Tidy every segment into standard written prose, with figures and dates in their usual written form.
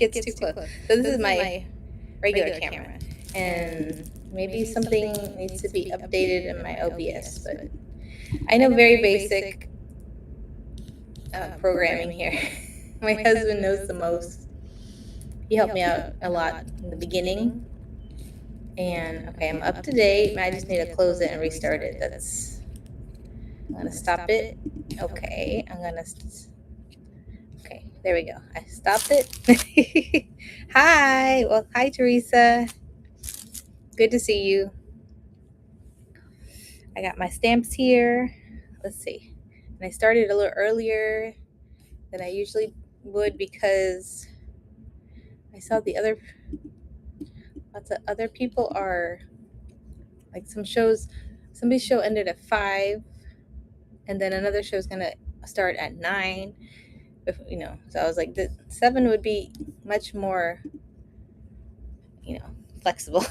gets too close. So this is my regular camera, and maybe something needs to be updated in my OBS, but I know very basic programming here. My husband knows the most. He helped me out a lot in the beginning. And okay, I'm up to date. I just need to close it and restart it. I'm gonna stop it. Okay, okay, there we go. I stopped it. Hi, well, hi Teresa. Good to see you. I got my stamps here. Let's see. And I started a little earlier than I usually would because I saw lots of other people are like somebody's show ended at 5, and then another show is gonna start at 9. So I was like, the 7 would be much more, flexible.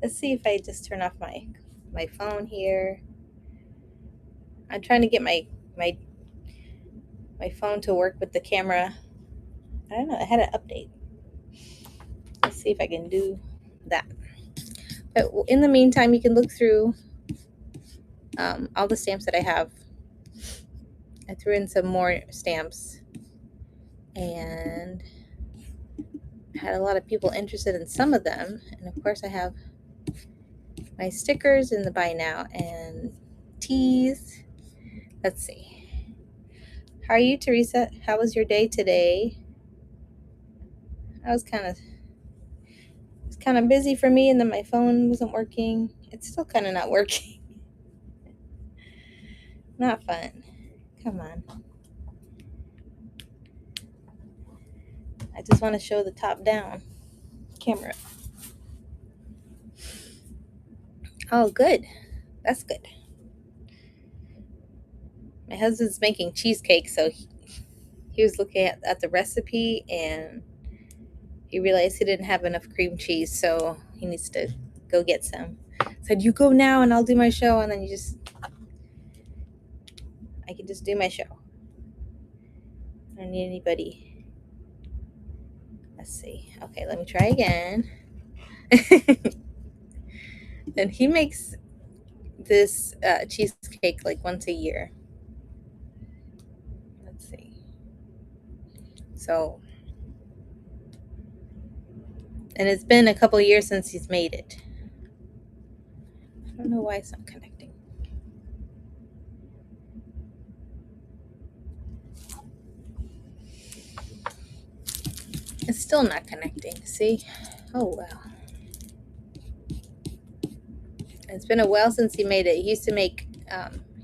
Let's see if I just turn off my phone here. I'm trying to get my phone to work with the camera. I don't know. I had an update. Let's see if I can do that. But in the meantime, you can look through all the stamps that I have. I threw in some more stamps, and had a lot of people interested in some of them. And of course, I have my stickers in the buy now and teas. Let's see. How are you, Teresa? How was your day today? I was kind of busy for me, and then my phone wasn't working. It's still kind of not working. Not fun. Come on. I just want to show the top down camera. Oh, good. That's good. My husband's making cheesecake, so he was looking at the recipe, and he realized he didn't have enough cream cheese, so he needs to go get some. Said, you go now and I'll do my show, and then I can just do my show. I don't need anybody. Let's see. Okay, let me try again. And he makes this cheesecake like once a year. Let's see. So, and it's been a couple years since he's made it. I don't know why it's not connecting. It's still not connecting. See? Oh, wow. It's been a while since he made it. He used to make,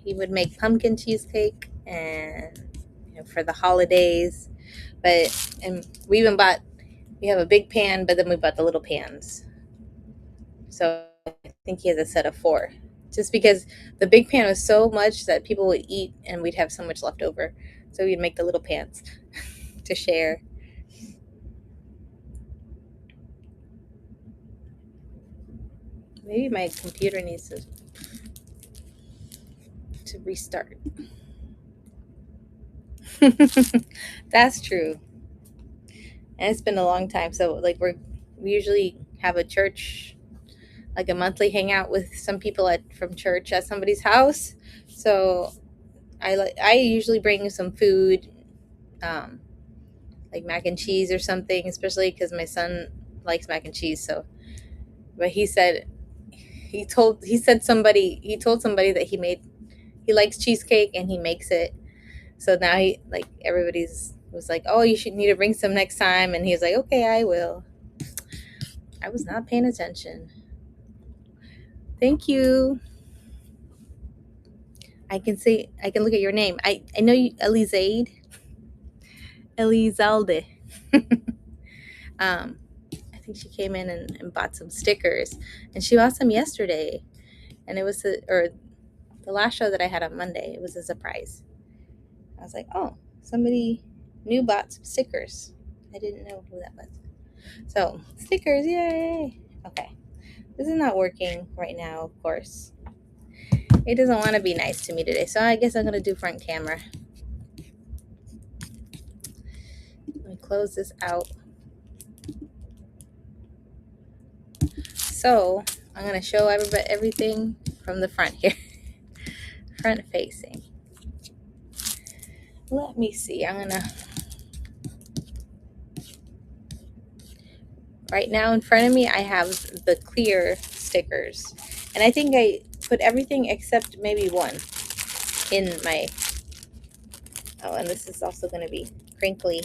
he would make pumpkin cheesecake and, for the holidays. And we have a big pan, but then we bought the little pans. So I think he has a set of 4. Just because the big pan was so much that people would eat and we'd have so much left over. So we'd make the little pans to share. Maybe my computer needs to restart. That's true. And it's been a long time. So like we usually have a church, like a monthly hangout with some people from church at somebody's house. So I usually bring some food, like mac and cheese or something, especially because my son likes mac and cheese. So, but he told somebody that he likes cheesecake and he makes it. So now everybody's was like, oh, you need to bring some next time. And he was like, okay, I will. I was not paying attention. Thank you. I can look at your name. I know you, Elizalde. I think she came in and bought some stickers, and she bought some yesterday, and it was the last show that I had on Monday. It was a surprise. I was like, oh, somebody new bought some stickers. I didn't know who that was. So stickers, yay! Okay, this is not working right now, of course. It doesn't want to be nice to me today, so I guess I'm gonna do front camera. Let me close this out. So I'm going to show everybody everything from the front here. Front facing. Let me see. I'm going to, right now in front of me, I have the clear stickers. And I think I put everything except maybe one in my, oh, and this is also going to be crinkly.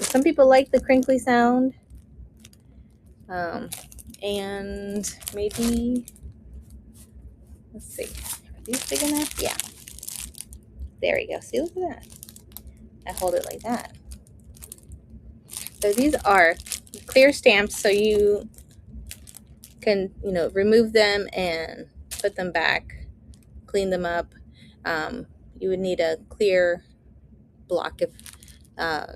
Some people like the crinkly sound. And maybe, let's see, are these big enough? Yeah. There we go. See, look at that. I hold it like that. So these are clear stamps, so you can, remove them and put them back, clean them up. You would need a clear block if, I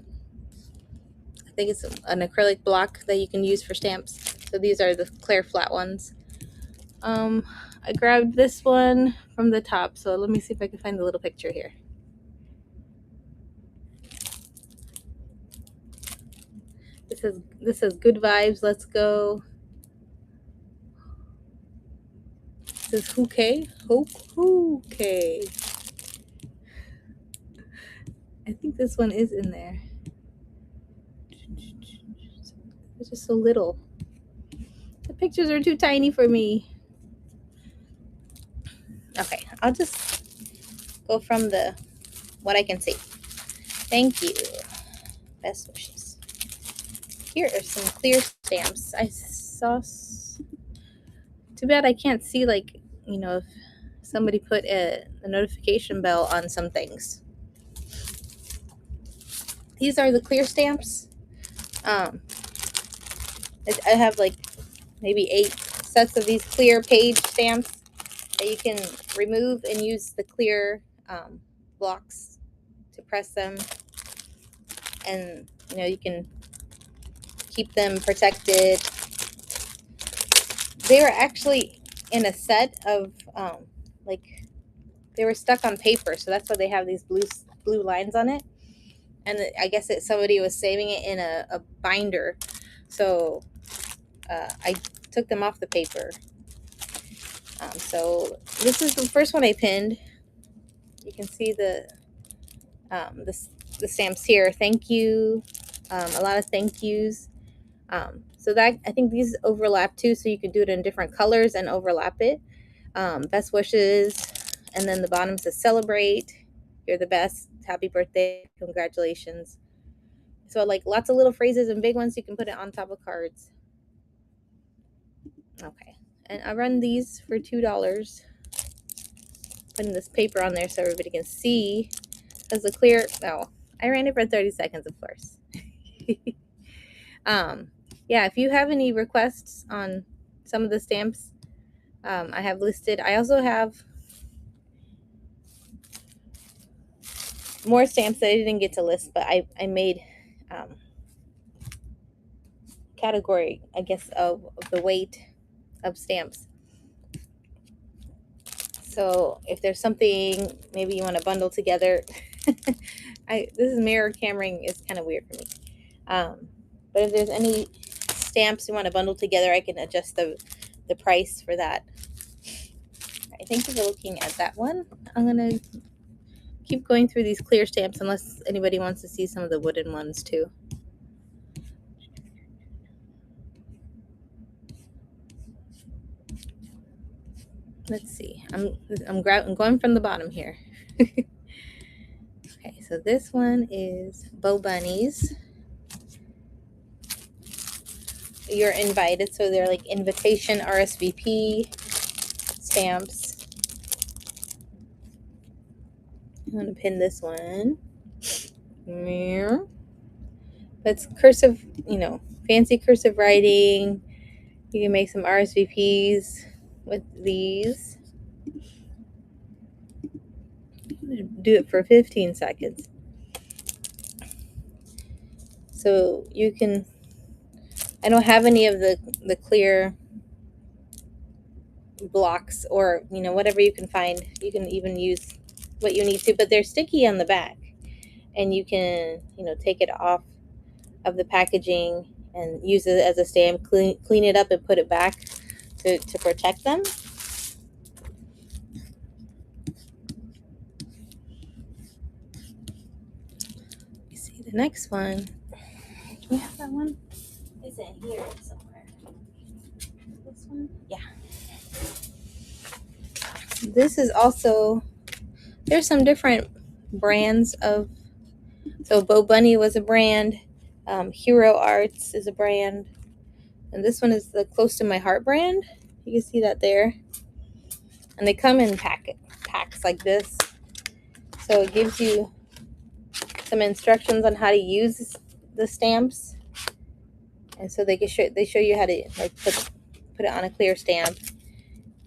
think it's an acrylic block that you can use for stamps. So these are the clear flat ones. I grabbed this one from the top, so let me see if I can find the little picture here. This says good vibes, let's go. This is Houquet. Houquet. I think this one is in there. It's just so little. The pictures are too tiny for me. Okay, I'll just go from what I can see. Thank you. Best wishes. Here are some clear stamps. I saw. Too bad I can't see, like, if somebody put a notification bell on some things. These are the clear stamps. I have like maybe 8 sets of these clear page stamps that you can remove and use the clear blocks to press them, and you can keep them protected. They were actually in a set of like, they were stuck on paper, so that's why they have these blue lines on it. And I guess somebody was saving it in a binder, so I took them off the paper. So this is the first one I pinned. You can see the stamps here. Thank you. A lot of thank yous. So that, I think these overlap too, so you can do it in different colors and overlap it. Best wishes, and then the bottom says celebrate. You're the best. Happy birthday. Congratulations. So like lots of little phrases and big ones, you can put it on top of cards. Okay, and I run these for $2. Putting this paper on there so everybody can see. Because the clear, I ran it for 30 seconds, of course. Yeah, if you have any requests on some of the stamps, I have listed. I also have more stamps that I didn't get to list, but I made category, I guess, of the weight of stamps. So if there's something maybe you want to bundle together, this is mirror cameraing is kind of weird for me. But if there's any stamps you want to bundle together, I can adjust the price for that. All right, thank you for looking at that one. I'm gonna keep going through these clear stamps unless anybody wants to see some of the wooden ones too. Let's see. I'm going from the bottom here. Okay, so this one is Bow Bunnies. You're invited, so they're like invitation RSVP stamps. I'm gonna pin this one. That's cursive, fancy cursive writing. You can make some RSVPs with these. Do it for 15 seconds. So you can, I don't have any of the clear blocks, or whatever you can find. You can even use what you need to, but they're sticky on the back. and you can, take it off of the packaging and use it as a stamp, clean it up and put it back to protect them. You see the next one. Do we have that one? It's in here somewhere. This one? Yeah. This is also, there's some different brands of, so Bo Bunny was a brand, Hero Arts is a brand, and this one is the Close to My Heart brand. You can see that there. And they come in packs like this. So it gives you some instructions on how to use the stamps. And so they show you how to like put it on a clear stamp.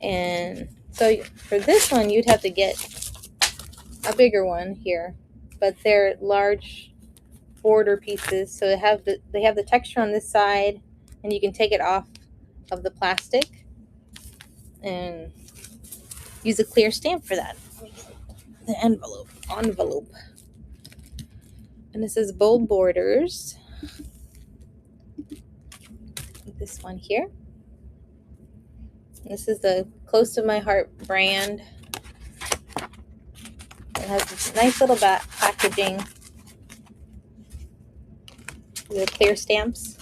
And so for this one, you'd have to get a bigger one here, but they're large border pieces. So they have the texture on this side, and you can take it off of the plastic and use a clear stamp for that. The envelope. And it says bold borders. This one here. This is the Close to My Heart brand. It has this nice little packaging. The clear stamps.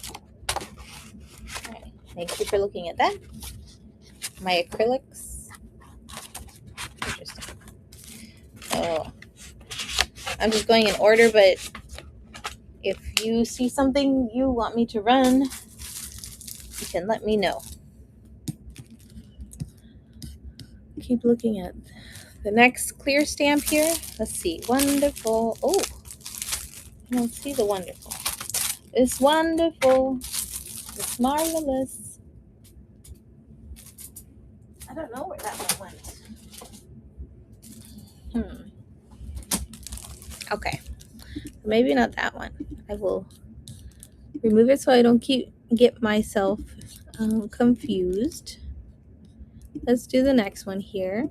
All right. Thank you for looking at that. My acrylics. Interesting. Oh, I'm just going in order, but if you see something you want me to run, you can let me know. Keep looking at the next clear stamp here. Let's see. Wonderful. Oh, I don't see the wonderful. It's wonderful. It's marvelous. I don't know where that one went. Okay. Maybe not that one. I will remove it so I don't get myself confused. Let's do the next one here.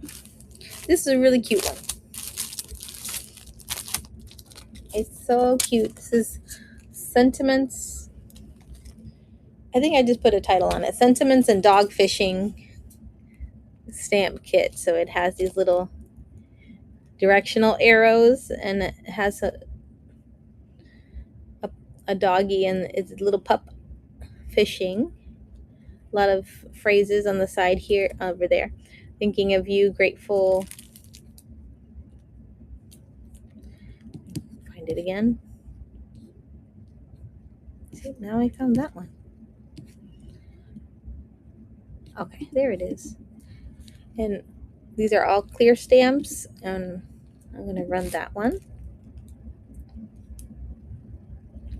This is a really cute one. It's so cute. This is Sentiments. I think I just put a title on it. Sentiments and Dog Fishing Stamp Kit. So it has these little directional arrows, and it has a doggy and it's a little pup fishing. A lot of phrases on the side here, over there. Thinking of you, grateful. Find it again. See, now I found that one. Okay, there it is. And these are all clear stamps, and I'm going to run that one.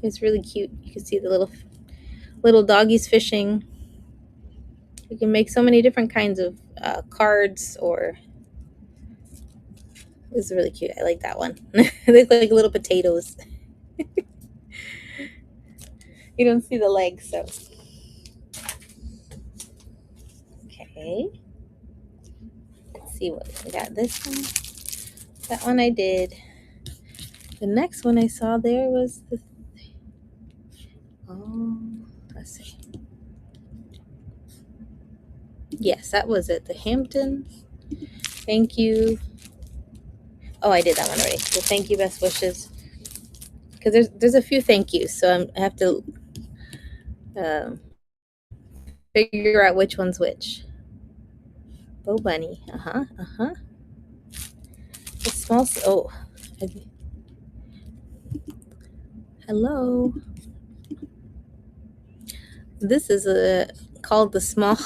It's really cute. You can see the little doggies fishing. You can make so many different kinds of cards, or this is really cute. I like that one. They look like little potatoes. You don't see the legs, so. Okay. Let's see what we got. This one. That one I did. The next one I saw there was the. Oh, let's see. Yes, that was it. The Hampton. Thank you. Oh, I did that one already. The thank you, best wishes. Because there's a few thank yous, so I have to figure out which one's which. Bo Bunny. The small. Oh. Hello. This is called the small.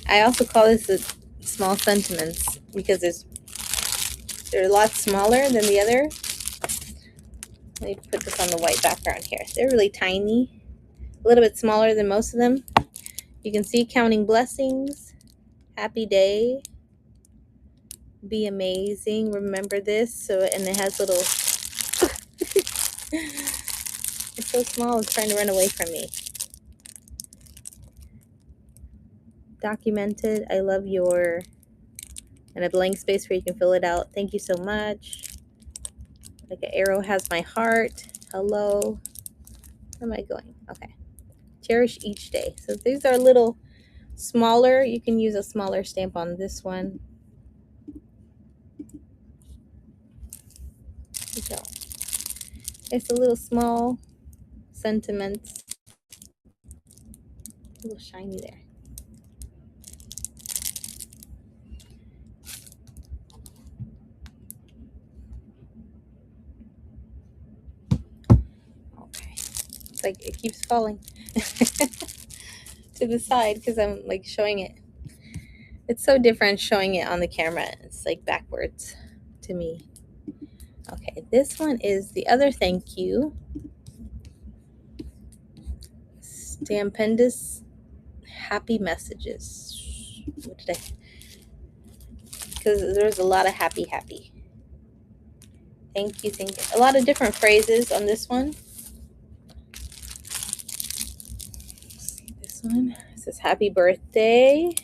I also call this the small sentiments because they're a lot smaller than the other. Let me put this on the white background here. They're really tiny, a little bit smaller than most of them. You can see counting blessings, happy day, be amazing, remember this. So, and it has little, it's so small, it's trying to run away from me. Documented, I love your, and a blank space where you can fill it out. Thank you so much. Like an arrow has my heart. Hello. Where am I going? Okay. Cherish each day. So these are a little smaller. You can use a smaller stamp on this one. So it's a little small sentiments. A little shiny there. Okay. It's like it keeps falling to the side because I'm like showing it. It's so different showing it on the camera. It's like backwards to me. Okay, this one is the other thank you. Stampendous happy messages. What did I? Because there's a lot of happy. Thank you. A lot of different phrases on this one. This one says happy birthday,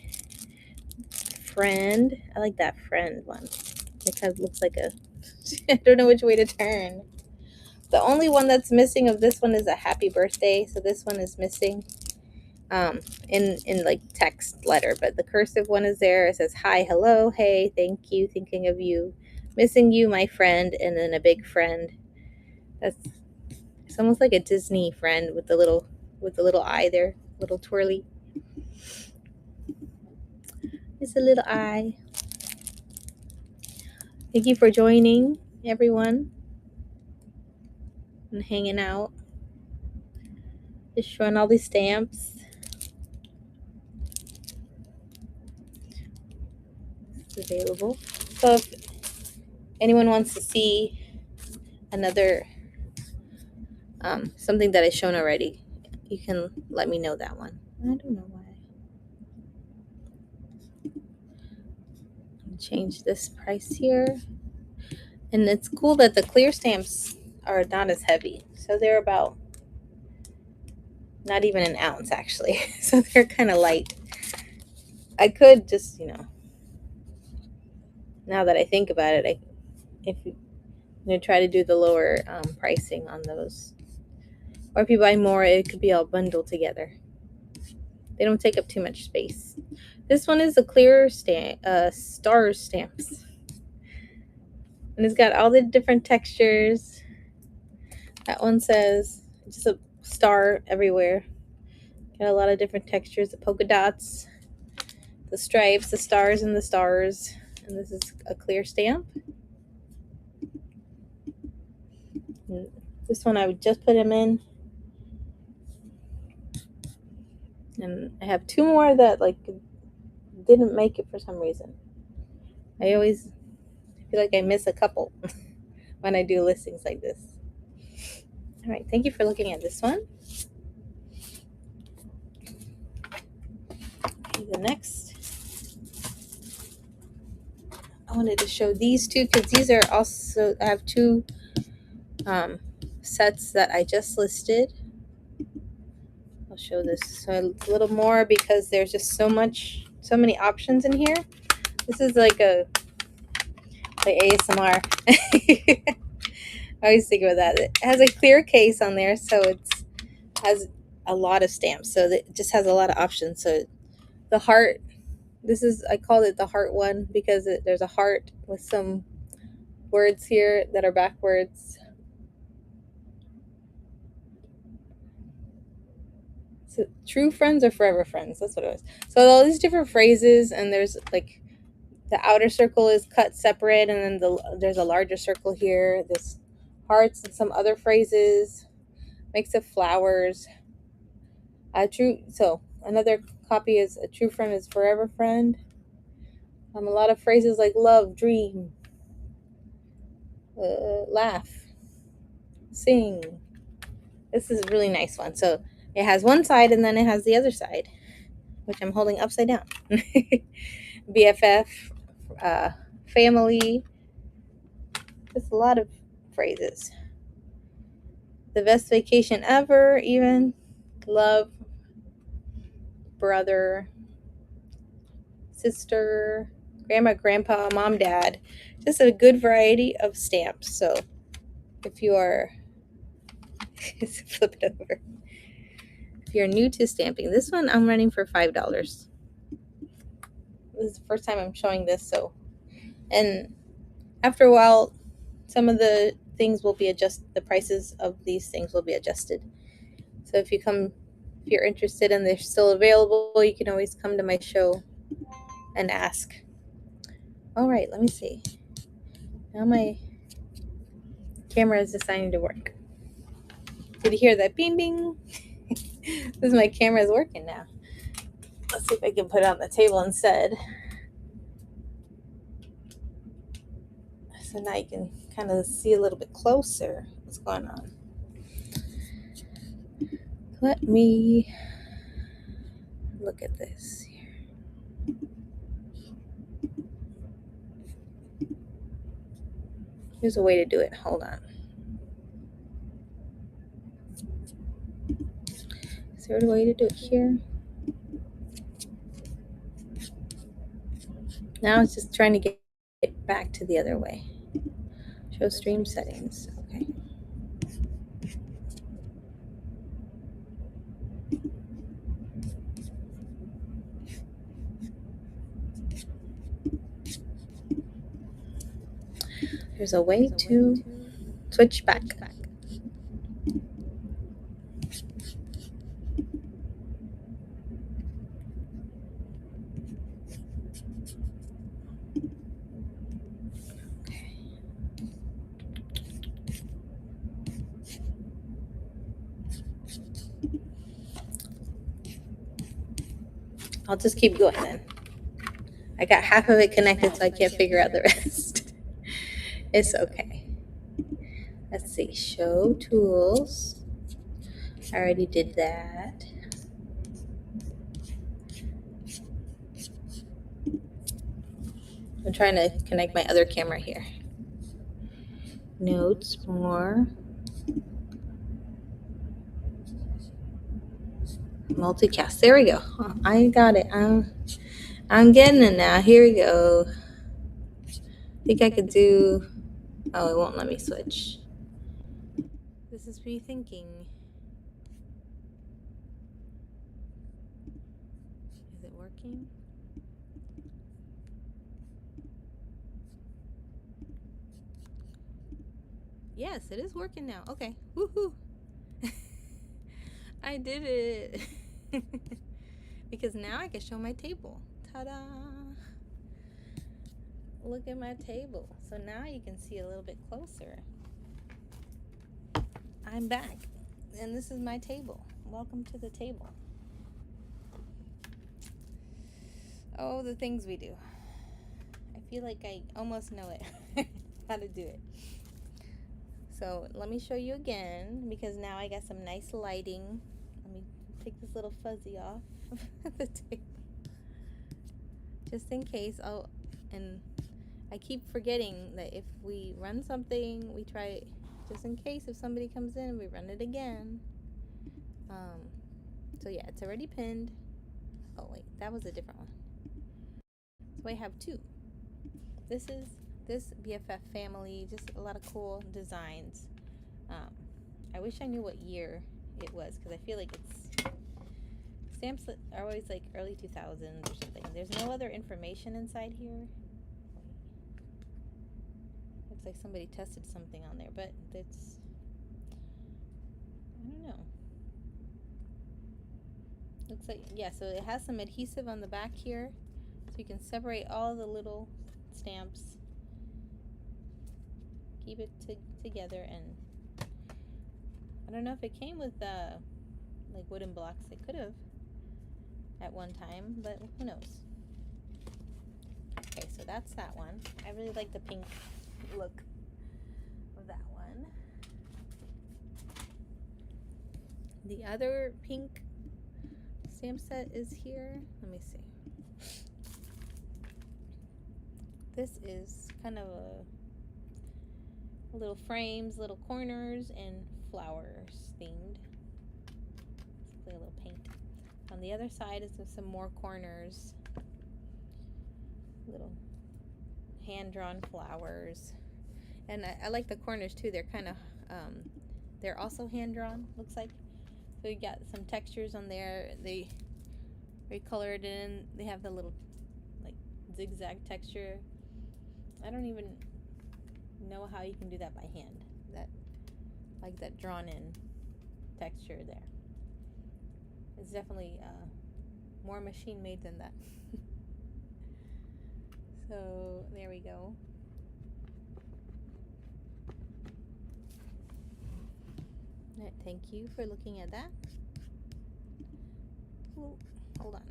friend. I like that friend one. It kind of looks like a, I don't know which way to turn. The only one that's missing of this one is a happy birthday. So this one is missing in like text letter, but the cursive one is there. It says hi, hello, hey, thank you, thinking of you, missing you, my friend, and then a big friend. It's almost like a Disney friend with the little eye there, little twirly. It's a little eye. Thank you for joining, everyone, and hanging out. Just showing all these stamps. It's available. So if anyone wants to see another something that I've shown already, you can let me know that one. I don't know why. Change this price here. And it's cool that the clear stamps are not as heavy. So they're about not even an ounce actually. So they're kind of light. I could just, now that I think about it, if you try to do the lower pricing on those. Or if you buy more, it could be all bundled together. They don't take up too much space. This one is a clear stars stamps. And it's got all the different textures. That one says just a star everywhere. Got a lot of different textures, the polka dots, the stripes, the stars, and the stars. And this is a clear stamp. And this one I would just put them in. And I have two more that like didn't make it for some reason. I always feel like I miss a couple when I do listings like this. All right, thank you for looking at this one. Okay, the next, I wanted to show these two because these are also, I have two sets that I just listed. I'll show this so a little more because there's just so many options in here. This is like ASMR. I always think about that. It has a clear case on there, so it has a lot of stamps. So it just has a lot of options. So the heart, I called it the heart one because there's a heart with some words here that are backwards. So true friends or forever friends, that's what it was. So all these different phrases, and there's like the outer circle is cut separate, and then there's a larger circle here. There's hearts and some other phrases, mix of flowers. So another copy is a true friend is forever friend. A lot of phrases like love, dream, laugh, sing. This is a really nice one. So it has one side and then it has the other side, which I'm holding upside down. BFF, family, just a lot of phrases. The best vacation ever, even love, brother, sister, grandma, grandpa, mom, dad. Just a good variety of stamps. So if you are, flip it over. If you're new to stamping, this one I'm running for $5. This is the first time I'm showing this, so, and after a while, some of the things will be adjusted, the prices of these things will be adjusted. So if you're interested and they're still available, you can always come to my show and ask. All right, let me see. Now my camera is deciding to work. Did you hear that bing bing? This is my camera is working now. Let's see if I can put it on the table instead. So now you can kind of see a little bit closer what's going on. Let me look at this here. Here's a way to do it. Hold on. Is there a way to do it here? Now it's just trying to get back to the other way. Show stream settings. Okay. There's a way to switch back. I'll just keep going then. I got half of it connected, so I can't figure out the rest. It's okay. Let's see. Show tools. I already did that. I'm trying to connect my other camera here. Notes, more. Multicast. There we go. Oh, I got it. I'm getting it now. Here we go. I think I could do. Oh, it won't let me switch. This is rethinking. Is it working? Yes, it is working now. Okay. Woohoo! I did it. Because now I can show my table. Ta-da! Look at my table. So now you can see a little bit closer. I'm back. And this is my table. Welcome to the table. Oh, the things we do. I feel like I almost know it. How to do it. So let me show you again, because now I got some nice lighting. Let me take this little fuzzy off the table. Just in case. Oh, and I keep forgetting that if we run something, we try, just in case if somebody comes in, we run it again. So yeah, it's already pinned. Oh wait, that was a different one. So I have two. This BFF family, just a lot of cool designs. I wish I knew what year it was, because I feel like stamps are always like early 2000s or something. There's no other information inside here. Looks like somebody tested something on there, but it's, I don't know. Looks like, yeah, so it has some adhesive on the back here, so you can separate all the little stamps, keep it together. And I don't know if it came with like wooden blocks. It could have at one time, but who knows. Okay, so that's that one. I really like the pink look of that one. The other pink stamp set is here. Let me see. This is kind of a little frames, little corners, and flowers themed. Basically a little paint. On the other side is some more corners, little hand-drawn flowers. And I like the corners too. They're kind of They're also hand drawn, looks like. So you got some textures on there. They colored in. They have the little like zigzag texture. I don't even know how you can do that by hand. That drawn in texture there. It's definitely more machine made than that. So there we go. Right, thank you for looking at that. Ooh, hold on.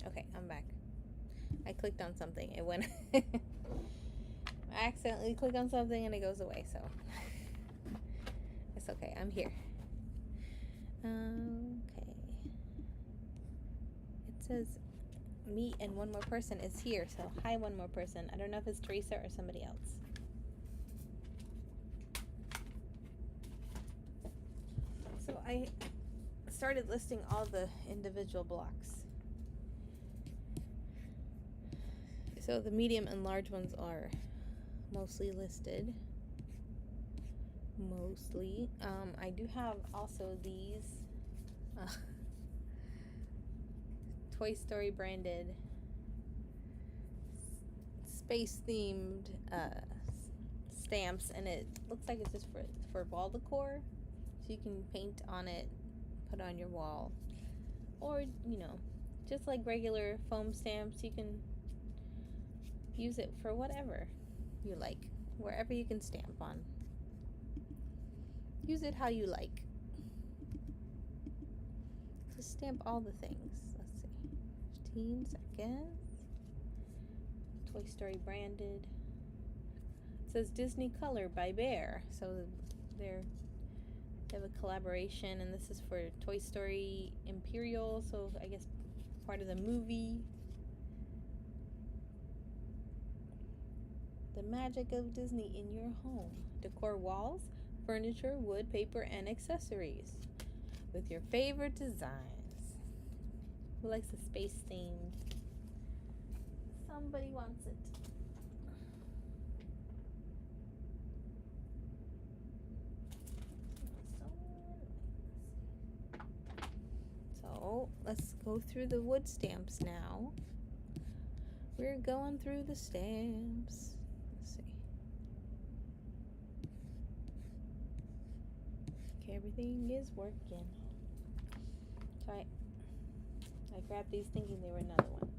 Okay, I'm back. I clicked on something. It went. I accidentally click on something and it goes away, so it's okay. I'm here. Okay. It says me and one more person is here, so hi, one more person. I don't know if it's Teresa or somebody else. So I started listing all the individual blocks. So the medium and large ones are mostly listed. Mostly. I do have also these Toy Story branded space themed stamps, and it looks like it's just for wall decor, so you can paint on it, put on your wall, or just like regular foam stamps, you can use it for whatever you like, wherever you can stamp on. Use it how you like. Just stamp all the things. Let's see, 15 seconds. Toy Story branded. It says Disney Color by Bear, so they have a collaboration, and this is for Toy Story Imperial, so I guess part of the movie. The magic of Disney in your home. Decor walls, furniture, wood, paper, and accessories with your favorite designs. Who likes the space themed? Somebody wants it. So let's go through the wood stamps now. We're going through the stamps. Let's see. Okay, everything is working. So I grabbed these thinking they were another one.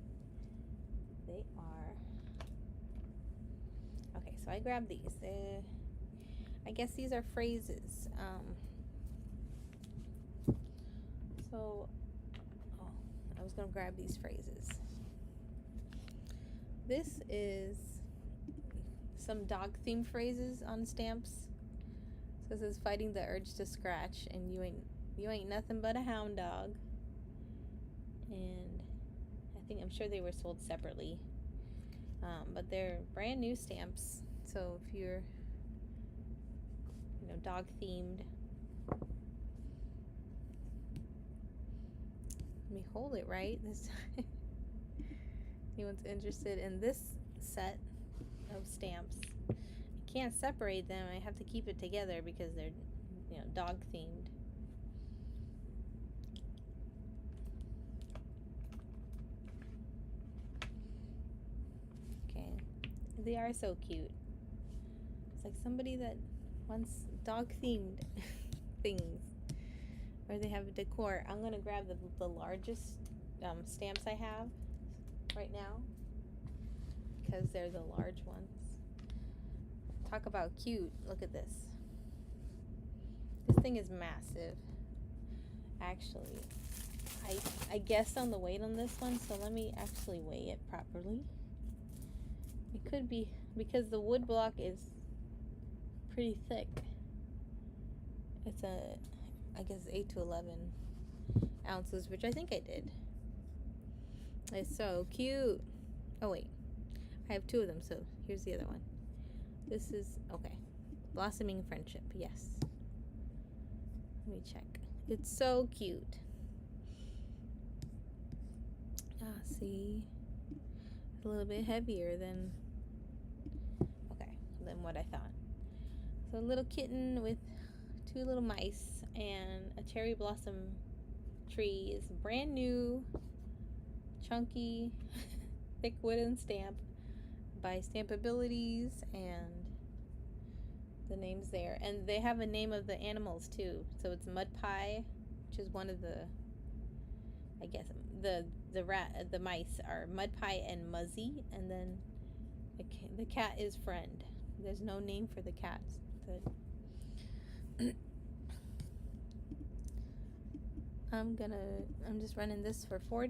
They are. Okay, so I grabbed these. I guess these are phrases. I was going to grab these phrases. This is some dog-themed phrases on stamps. So this is fighting the urge to scratch, and you ain't nothing but a hound dog. And I'm sure they were sold separately, but they're brand new stamps. So if you're dog-themed, let me hold it right this time. Anyone's interested in this set of stamps, I can't separate them. I have to keep it together because they're dog themed. Okay, they are so cute. It's like somebody that wants dog themed things, or they have decor. I'm gonna grab the largest stamps I have right now because they're the large ones. Talk about cute. Look at this. This thing is massive. Actually, I guessed on the weight on this one, so let me actually weigh it properly. It could be because the wood block is pretty thick. It's I guess 8 to 11 ounces, which I think I did. It's so cute. Oh wait, I have 2 of them, so here's the other one. This is okay. Blossoming Friendship. Yes. Let me check. It's so cute. See, it's a little bit heavier than than what I thought. So a little kitten with 2 little mice and a cherry blossom tree is brand new, chunky, thick wooden stamp by Stampabilities, and the name's there. And they have a name of the animals too. So it's Mud Pie, which is one of the, I guess the mice are Mud Pie and Muzzy, and then the cat is Friend. There's no name for the cats. I'm just running this for $4.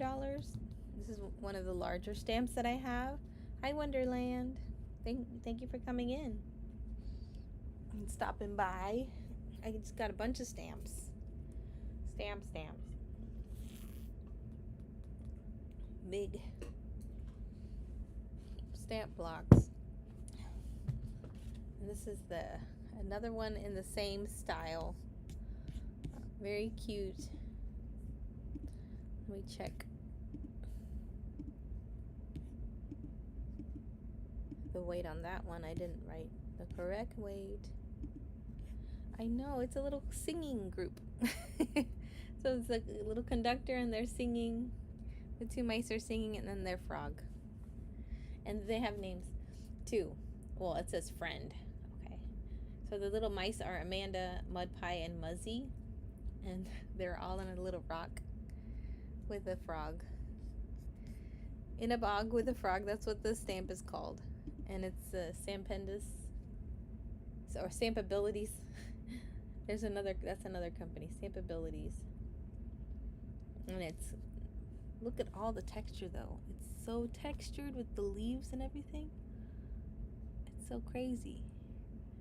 This is one of the larger stamps that I have. Hi Wonderland. Thank you for coming in and stopping by. I just got a bunch of stamps. Stamps. Big stamp blocks. And this is another one in the same style. Very cute. Let me check the weight on that one. I didn't write the correct weight. I know, it's a little singing group. So it's like a little conductor and they're singing. The 2 mice are singing and then their frog. And they have names too. Well, it says Friend. Okay. So the little mice are Amanda, Mud Pie, and Muzzy. And they're all on a little rock with a frog. In a bog with a frog, that's what the stamp is called. And it's Stampendous, or Stampabilities. That's another company, Stampabilities. And look at all the texture though. It's so textured with the leaves and everything. It's so crazy.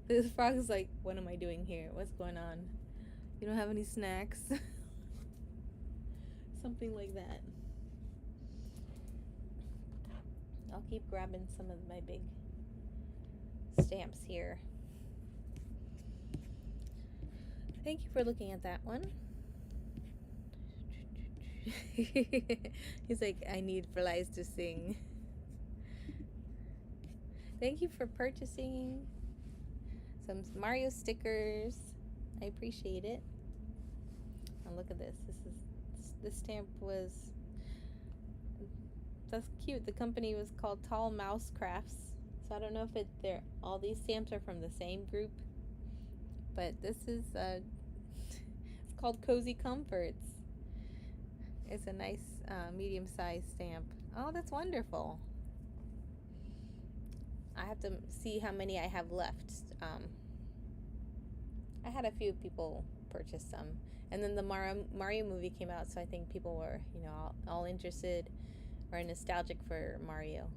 This frog is like, what am I doing here? What's going on? You don't have any snacks? Something like that. I'll keep grabbing some of my big stamps here. Thank you for looking at that one. He's like, I need flies to sing. Thank you for purchasing some Mario stickers. I appreciate it. And look at this. This stamp was, that's cute. The company was called Tall Mouse Crafts. So I don't know if all these stamps are from the same group, but this is it's called Cozy Comforts. It's a nice medium-sized stamp. Oh, that's wonderful. I have to see how many I have left. I had a few people purchase some, and then the Mario movie came out, so I think people were, all interested or nostalgic for Mario.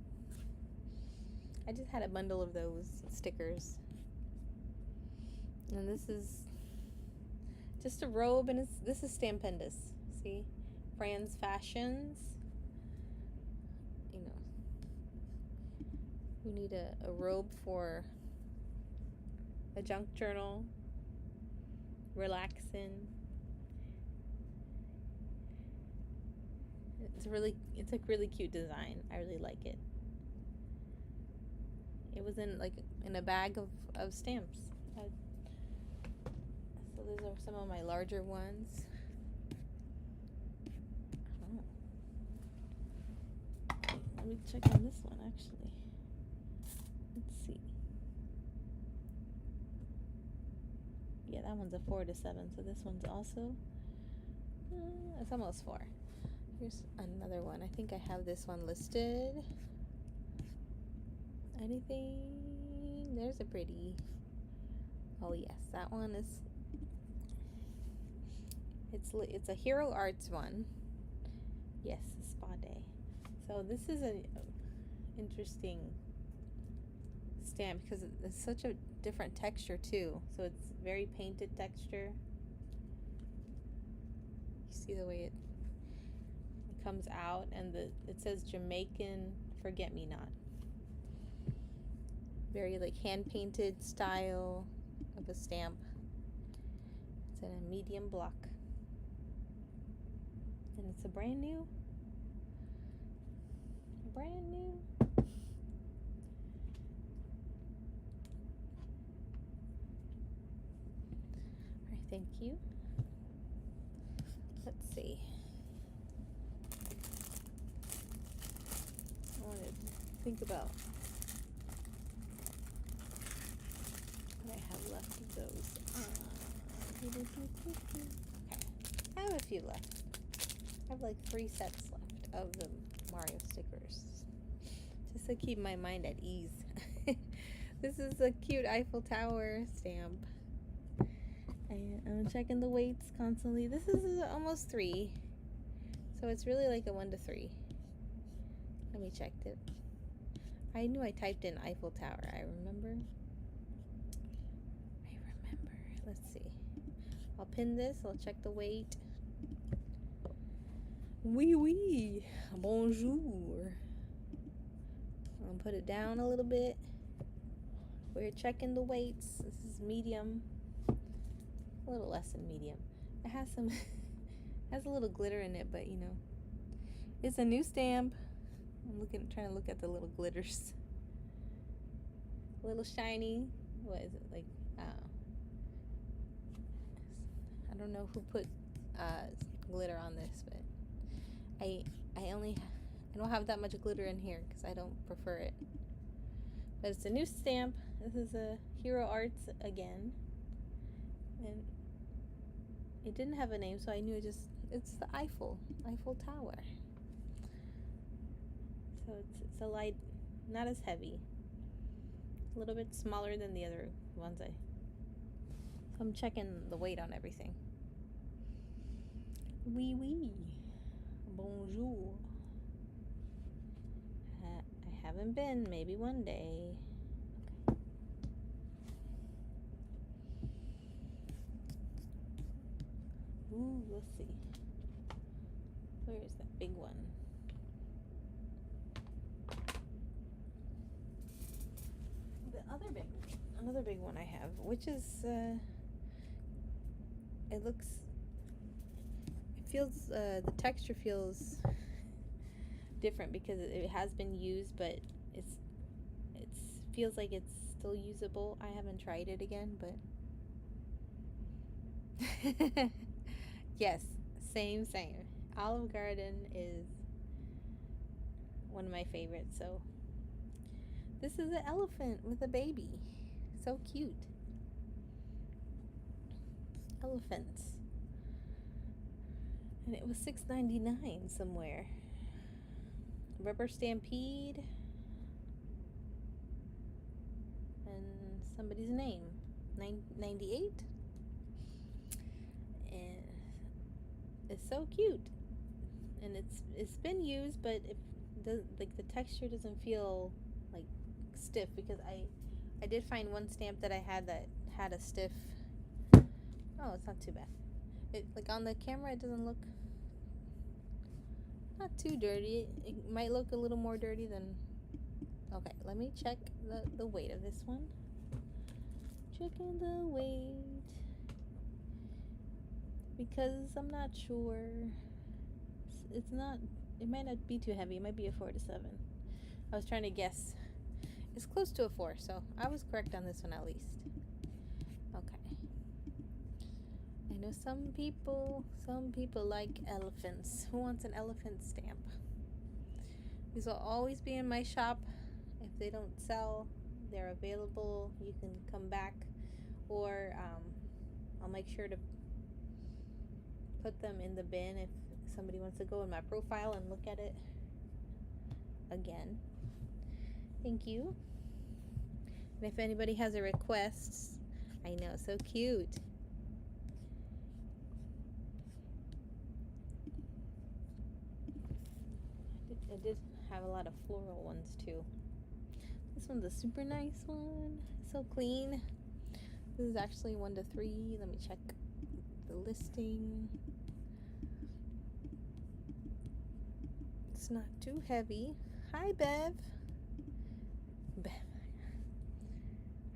I just had a bundle of those stickers. And this is just a robe, and this is Stampendous. See? Fran's Fashions. We need a robe for a junk journal. Relaxing. It's a really cute design. I really like it. It was in a bag of stamps. So these are some of my larger ones. Oh. Let me check on this one actually. Let's see. Yeah, that one's a 4 to 7. So this one's also it's almost 4. Here's another one. I think I have this one listed. Anything? There's a pretty. Oh yes, that one is. It's a Hero Arts one. Yes, a spa day. So this is an interesting stamp because it's such a different texture too. So it's very painted texture. You see the way it comes out, and it says Jamaican Forget-Me-Not. Very hand painted style of a stamp. It's in a medium block. And it's a brand new. Thank you. Let's see. I want to think about what I have left of those. Okay. I have a few left. I have like 3 sets left of the Mario stickers. Just to keep my mind at ease. This is a cute Eiffel Tower stamp. I'm checking the weights constantly. This is almost 3. So it's really like a 1 to 3. Let me check it. I knew I typed in Eiffel Tower. I remember. Let's see. I'll pin this. I'll check the weight. Oui, oui. Bonjour. I'll put it down a little bit. We're checking the weights. This is medium. A little less than medium. It has some has a little glitter in it, but you know, it's a new stamp. I'm trying to look at the little glitters. A little shiny. What is it like? I don't know who put glitter on this, but I don't have that much glitter in here because I don't prefer it. But it's a new stamp. This is a Hero Arts again, and it didn't have a name, so I knew it's the Eiffel Tower. So it's a light, not as heavy, a little bit smaller than the other ones. So I'm checking the weight on everything. Oui, oui. Bonjour. I haven't been. Maybe one day. Okay. Ooh, let's see. Where is that big one? Another big one I have, which is the texture feels different because it has been used, but it feels like it's still usable. I haven't tried it again, but yes, same. Olive Garden is one of my favorites. So this is an elephant with a baby. So cute. Elephants. And it was $6.99 somewhere. Rubber Stampede. And somebody's name. 98. And it's so cute. And it's been used, but it does, like, the texture doesn't feel like stiff, because I did find one stamp that I had that had a stiff. Oh, it's not too bad. It, like, on the camera it doesn't look not too dirty. It might look a little more dirty than. Okay, let me check the weight of this one. Checking the weight because I'm not sure. It's not. It might not be too heavy. It might be a 4 to 7. I was trying to guess. It's close to a 4, so I was correct on this one at least. Okay. I know some people like elephants. Who wants an elephant stamp? These will always be in my shop. If they don't sell, they're available. You can come back, or I'll make sure to put them in the bin if somebody wants to go in my profile and look at it again. Thank you. And if anybody has a request, I know, so cute. I did have a lot of floral ones too. This one's a super nice one. So clean. This is actually 1 to 3. Let me check the listing. It's not too heavy. Hi, Bev.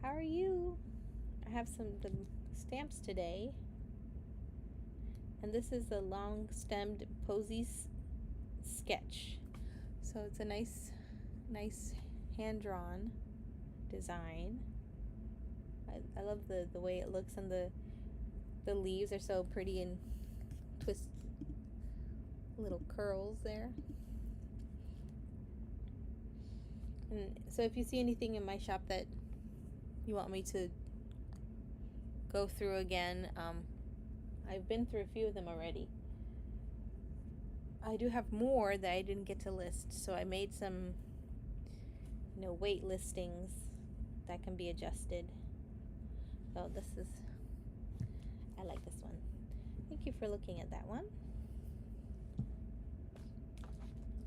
How are you? I have the stamps today. And this is a long stemmed posies sketch. So it's a nice hand-drawn design. I love the way it looks, and the The leaves are so pretty and twist little curls there. And so if you see anything in my shop that you want me to go through again, I've been through a few of them already. I do have more that I didn't get to list, so I made some, weight listings that can be adjusted. So I like this one. Thank you for looking at that one.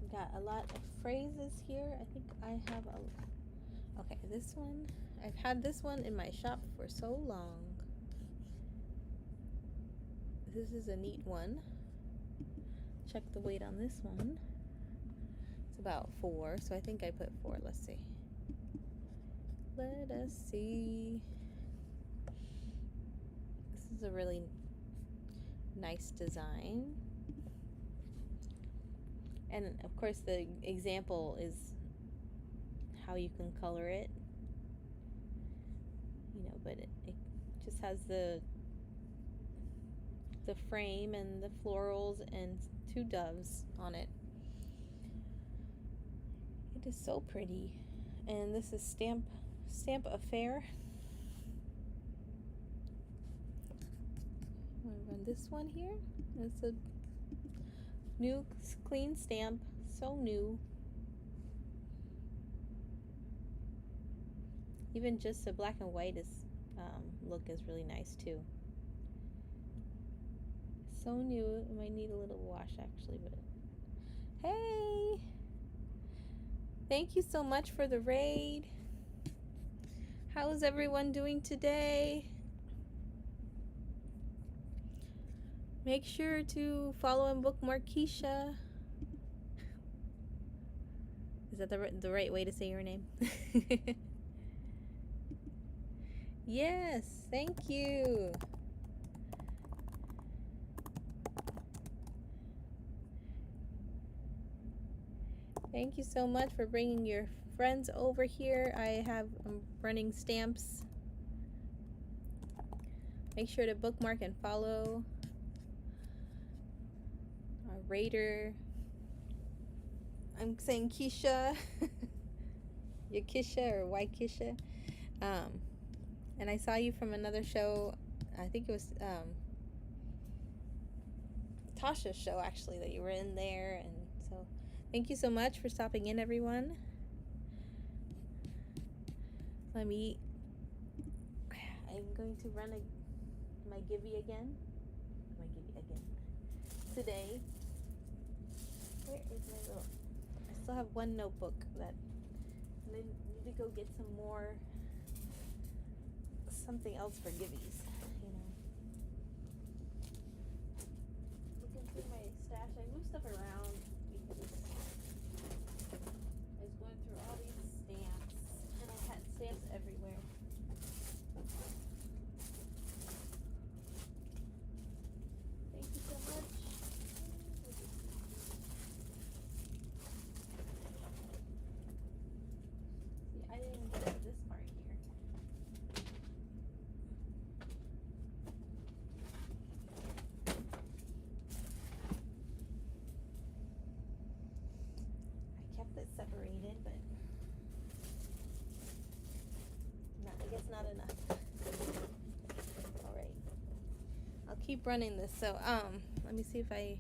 We got a lot of phrases here. I think I have okay, this one. I've had this one in my shop for so long. This is a neat one. Check the weight on this one. It's about 4, so I think I put 4. Let's see. Let us see. This is a really nice design. And of course the example is how you can color it. But it just has the frame and the florals and 2 doves on it. It is so pretty. And this is Stamp Affair. I'm going to run this one here. It's a new clean stamp, so new. Even just the black and white look is really nice too. So new. It might need a little wash actually, but hey, thank you so much for the raid. How is everyone doing today? Make sure to follow and bookmark Keisha. Is that the right way to say your name? Yes, thank you. Thank you so much for bringing your friends over here. I'm running stamps. Make sure to bookmark and follow our raider. I'm saying Keisha. Yakisha or Waikisha. And I saw you from another show. I think it was Tasha's show actually that you were in there, and so thank you so much for stopping in, everyone. I'm going to run my Gibby again. Today. Where is my little? I still have one notebook that I need to go get some more. Something else for Gibbies, Looking through my stash, I moved stuff around because I was going through all these stamps, and I had stamps everywhere. Thank you so much. See, I didn't even get to this part here. It separated, but I guess not enough. All right, I'll keep running this. So let me see if I.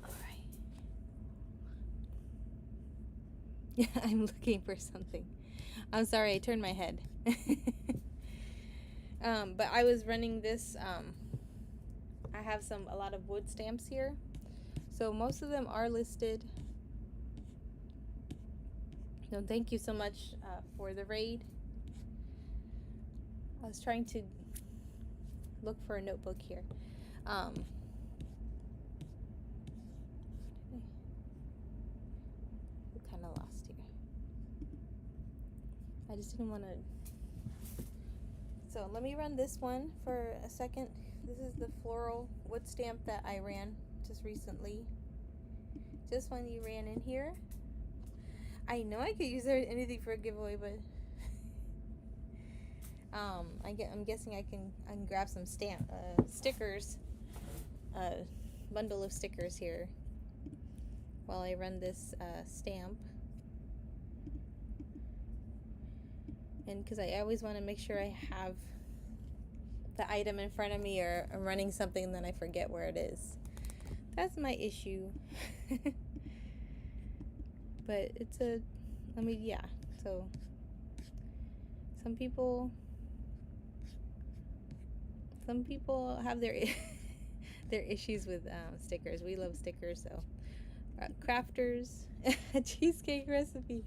All right. Yeah, I'm looking for something. I'm sorry, I turned my head. But I was running this. I have a lot of wood stamps here. So most of them are listed. So thank you so much for the raid. I was trying to look for a notebook here. I'm kind of lost here. I just didn't want to. So let me run this one for a second. This is the floral wood stamp that I ran just recently. This one you ran in here. I know I could use anything for a giveaway, but I'm guessing I can grab some stickers, bundle of stickers here while I run this stamp. And because I always want to make sure I have the item in front of me, or I'm running something and then I forget where it is. That's my issue. But it's yeah. So some people have their their issues with stickers. We love stickers, so crafters, a cheesecake recipe.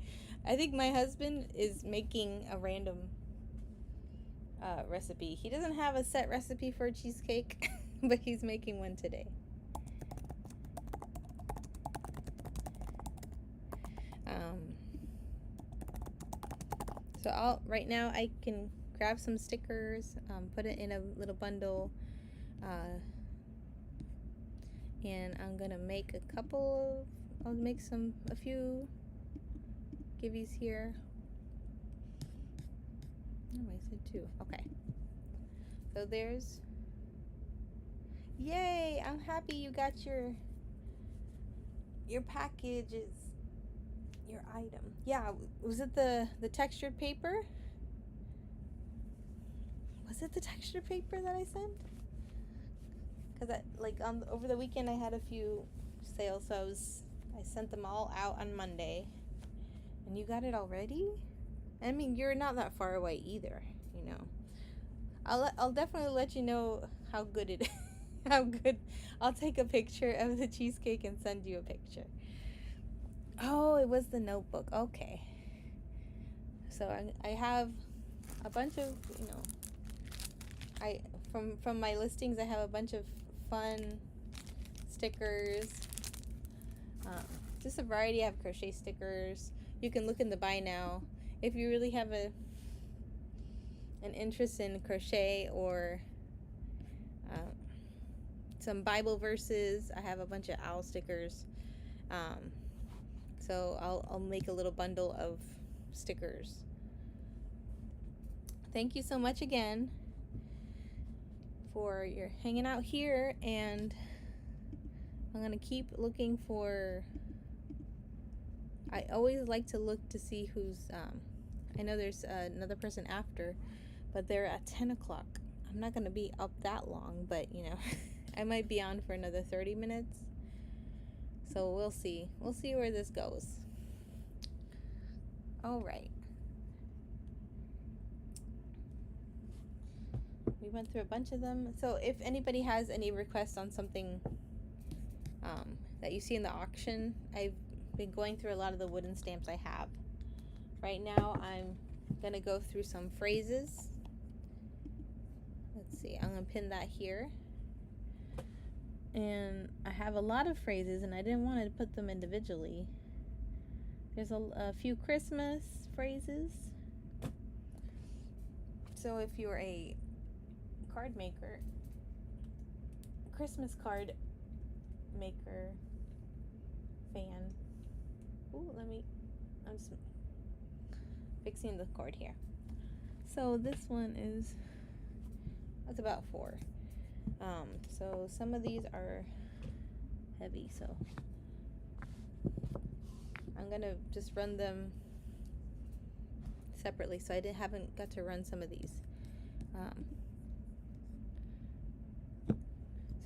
I think my husband is making a random recipe. He doesn't have a set recipe for a cheesecake, but he's making one today. So right now I can grab some stickers, put it in a little bundle, and I'm gonna make I'll make a few giveies here. Oh, I said two. Okay. So there's, yay! I'm happy you got your packages, your item. Yeah, was it the textured paper? Was it the textured paper that I sent? Because over the weekend I had a few sales, so I sent them all out on Monday. And you got it already? I mean, you're not that far away either, you know. I'll definitely let you know how good it is. How good. I'll take a picture of the cheesecake and send you a picture. Oh, it was the notebook. Okay. So I have a bunch of, you know, from my listings, I have a bunch of fun stickers. Just a variety. I have crochet stickers. You can look in the buy now if you really have an interest in crochet, or some Bible verses. I have a bunch of owl stickers. So I'll make a little bundle of stickers. Thank you so much again for your hanging out here, and I'm gonna keep looking for. I always like to look to see who's. I know there's another person after, but they're at 10 o'clock. I'm not gonna be up that long, but you know, I might be on for another 30 minutes. So we'll see. We'll see where this goes. All right. We went through a bunch of them. So if anybody has any requests on something that you see in the auction, I've been going through a lot of the wooden stamps I have. Right now I'm gonna go through some phrases. Let's see, I'm gonna pin that here. And I have a lot of phrases, and I didn't want to put them individually. There's a few Christmas phrases. So if you're a card maker, Christmas card maker fan. Ooh, I'm just fixing the cord here. So this one that's about 4. So some of these are heavy, so I'm gonna just run them separately, so I haven't got to run some of these.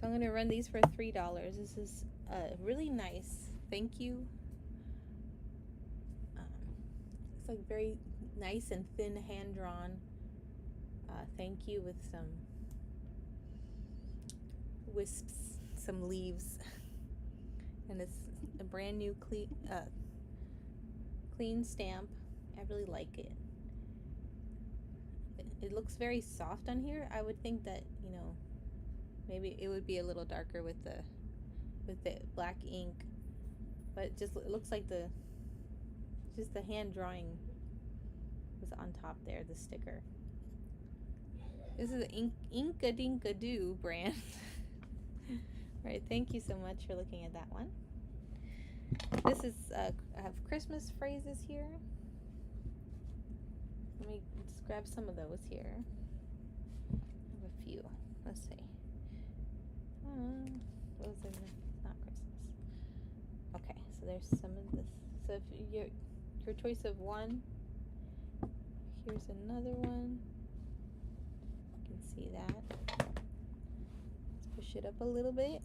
So I'm gonna run these for $3. This is really nice. Thank you. It's like very nice and thin hand drawn. Thank you with some wisps, some leaves, and it's a brand new clean stamp. I really like it. It looks very soft on here. I would think that, you know, maybe it would be a little darker with the black ink, but it looks like the hand drawing was on top there, the sticker. This is the Inkadinka-Doo brand. All right, thank you so much for looking at that one. This is I have Christmas phrases here. Let me just grab some of those here. I have a few. Let's see. Those are not Christmas. Okay, so there's some of this. So if your choice of one, here's another one. You can see that. Let's push it up a little bit.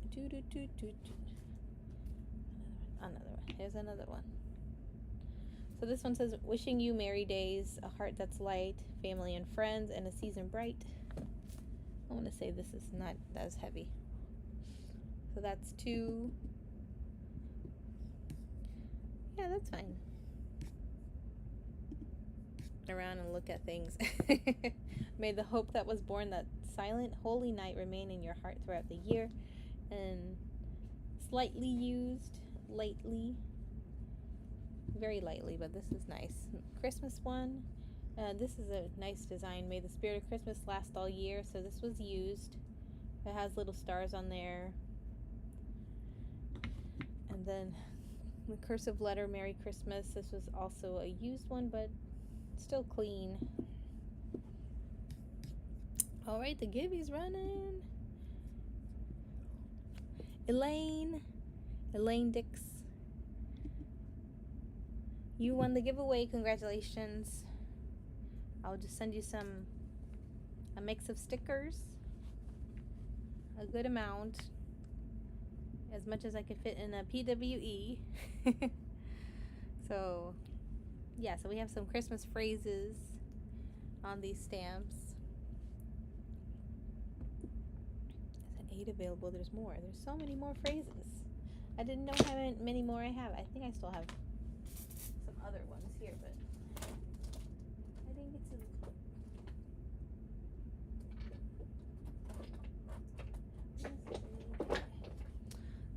Another one. Here's another one. So this one says, wishing you merry days, a heart that's light, family and friends, and a season bright. I want to say this is not as heavy. So that's 2. Yeah, that's fine. Around and look at things. May the hope that was born that silent, holy night remain in your heart throughout the year. And slightly used, lightly. Very lightly, but this is nice. Christmas one. This is a nice design. May the spirit of Christmas last all year. So this was used. It has little stars on there. And then the cursive letter, Merry Christmas. This was also a used one, but still clean. All right, the Gibby's running. Elaine Dix. You won the giveaway. Congratulations. I'll just send you a mix of stickers. A good amount. As much as I could fit in a PWE. So, yeah, so we have some Christmas phrases on these stamps. There's an 8 available. There's more. There's so many more phrases. I didn't know how many more I have. I think I still have some other ones here, but I didn't get to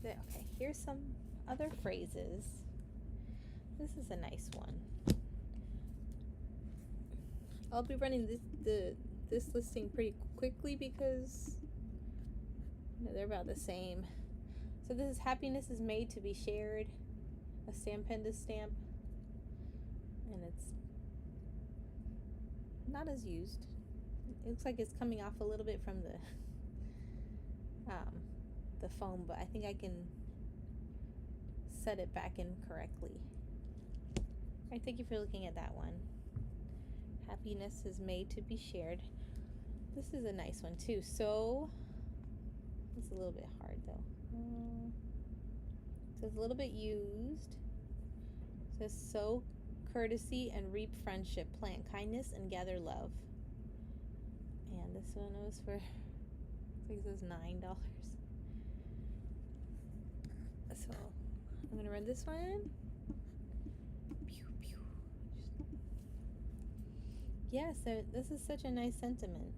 okay, here's some other phrases. This is a nice one. I'll be running this listing pretty quickly because they're about the same. So this is happiness is made to be shared. A Stampendous stamp. And it's not as used. It looks like it's coming off a little bit from the foam, but I think I can set it back in correctly. All right, thank you for looking at that one. Happiness is made to be shared. This is a nice one too. So it's a little bit hard though. So it's a little bit used. It says sow courtesy and reap friendship, plant kindness and gather love. And this one was for, I think it says $9. So I'm gonna run this one. Pew, pew. Yeah, so this is such a nice sentiment.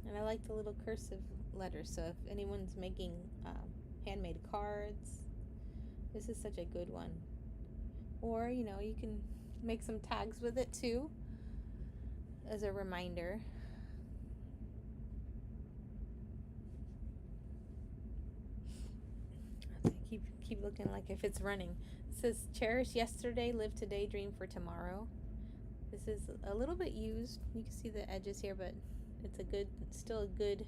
And I like the little cursive letters. So if anyone's making handmade cards, this is such a good one. Or, you know, you can make some tags with it too as a reminder. Keep looking like if it's running. It says cherish yesterday, live today, dream for tomorrow. This is a little bit used. You can see the edges here, but it's still a good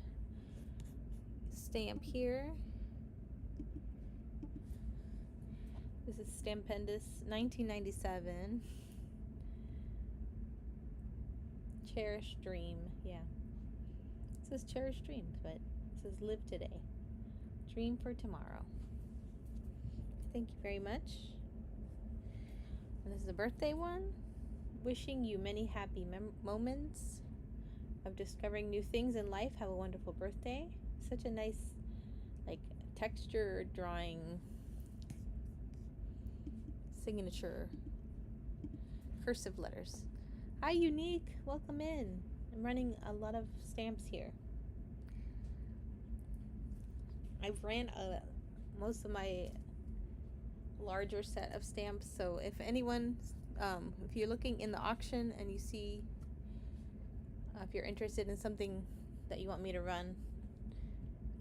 stamp here. This is Stampendous 1997. Cherish dream. Yeah. It says cherish dreams, but it says live today. Dream for tomorrow. Thank you very much. And this is a birthday one. Wishing you many happy moments of discovering new things in life. Have a wonderful birthday. Such a nice, like, texture drawing signature cursive letters. Hi, Unique. Welcome in. I'm running a lot of stamps here. I've ran most of my larger set of stamps, so if anyone if you're looking in the auction and you see if you're interested in something that you want me to run,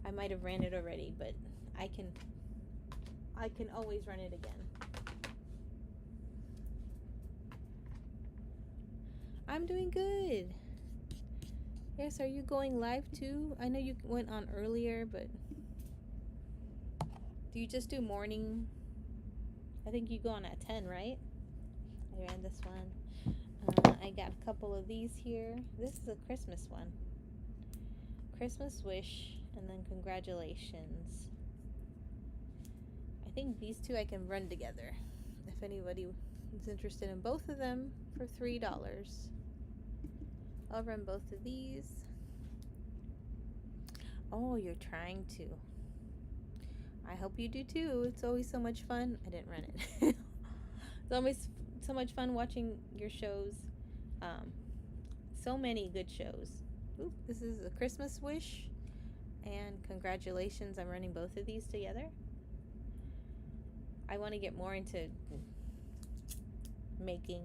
I might have ran it already, but I can always run it again. I'm doing good. Yes, are you going live too? I know you went on earlier, but do you just do morning? I think you go on at 10, right? I ran this one. I got a couple of these here. This is a Christmas one. Christmas wish, and then congratulations. I think these two I can run together. If anybody is interested in both of them for $3. I'll run both of these. Oh, you're trying to. I hope you do too. It's always so much fun. I didn't run it. It's always so much fun watching your shows. So many good shows. Ooh, this is a Christmas wish. And congratulations, I'm running both of these together. I want to get more into making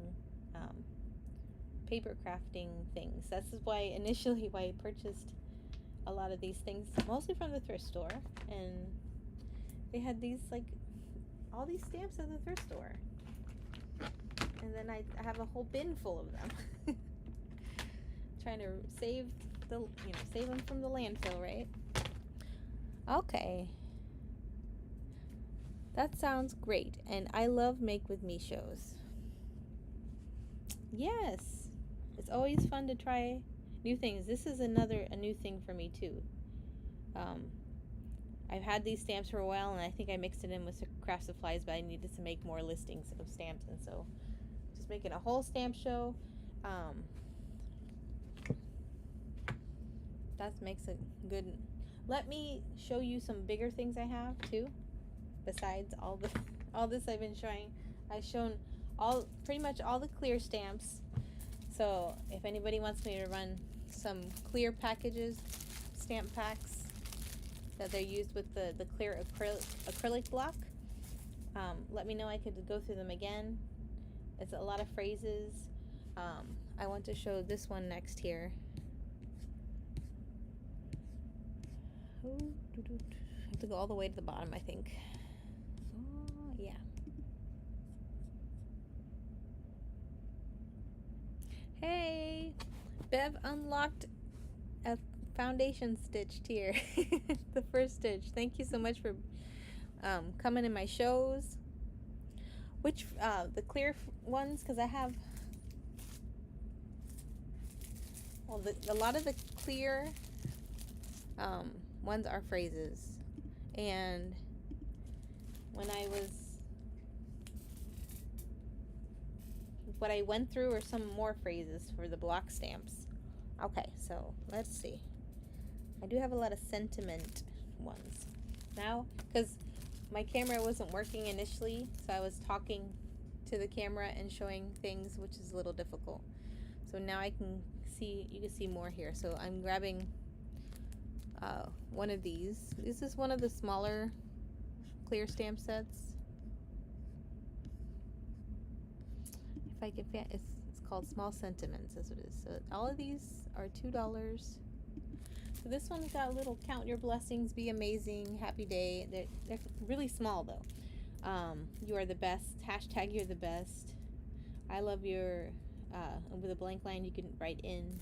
paper crafting things. That's why initially why I purchased a lot of these things, mostly from the thrift store. And they had these, like, all these stamps at the thrift store. And then I have a whole bin full of them. Trying to save them from the landfill, right? Okay. That sounds great. And I love Make With Me shows. Yes. It's always fun to try new things. This is a new thing for me too. I've had these stamps for a while, and I think I mixed it in with craft supplies, but I needed to make more listings of stamps, and so just making a whole stamp show. That makes a good. Let me show you some bigger things I have too, besides all this I've been showing. I've shown pretty much all the clear stamps. So if anybody wants me to run some clear packages, stamp packs that they're used with the clear acrylic block, let me know. I could go through them again. It's a lot of phrases. I want to show this one next here. I have to go all the way to the bottom, I think. Oh, yeah. Hey, Bev unlocked a foundation stitched here. The first stitch. Thank you so much for coming in my shows. Which the clear ones, because I have a lot of the clear ones are phrases, and when what I went through are some more phrases for the block stamps. Okay, so let's see. I do have a lot of sentiment ones now, because my camera wasn't working initially, so I was talking to the camera and showing things, which is a little difficult. So now you can see more here. So I'm grabbing one of these. This is one of the smaller clear stamp sets. If I can find, it's called Small Sentiments. That's what it is. So all of these are $2. So this one's got a little count your blessings, be amazing, happy day. They're really small though. You are the best. Hashtag you're the best. I love your. With a blank line, you can write in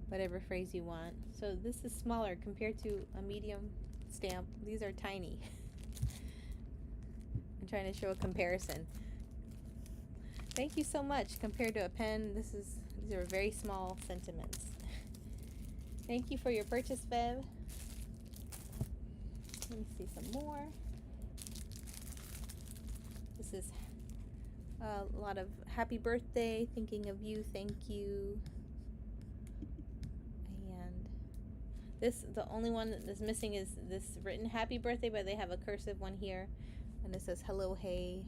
whatever phrase you want. So this is smaller compared to a medium stamp. These are tiny. I'm trying to show a comparison. Thank you so much. Compared to a pen, these are very small sentiments. Thank you for your purchase, Bev. Let me see some more. This is a lot of happy birthday, thinking of you, thank you. And the only one that's missing is this written happy birthday, but they have a cursive one here, and it says hello, hey,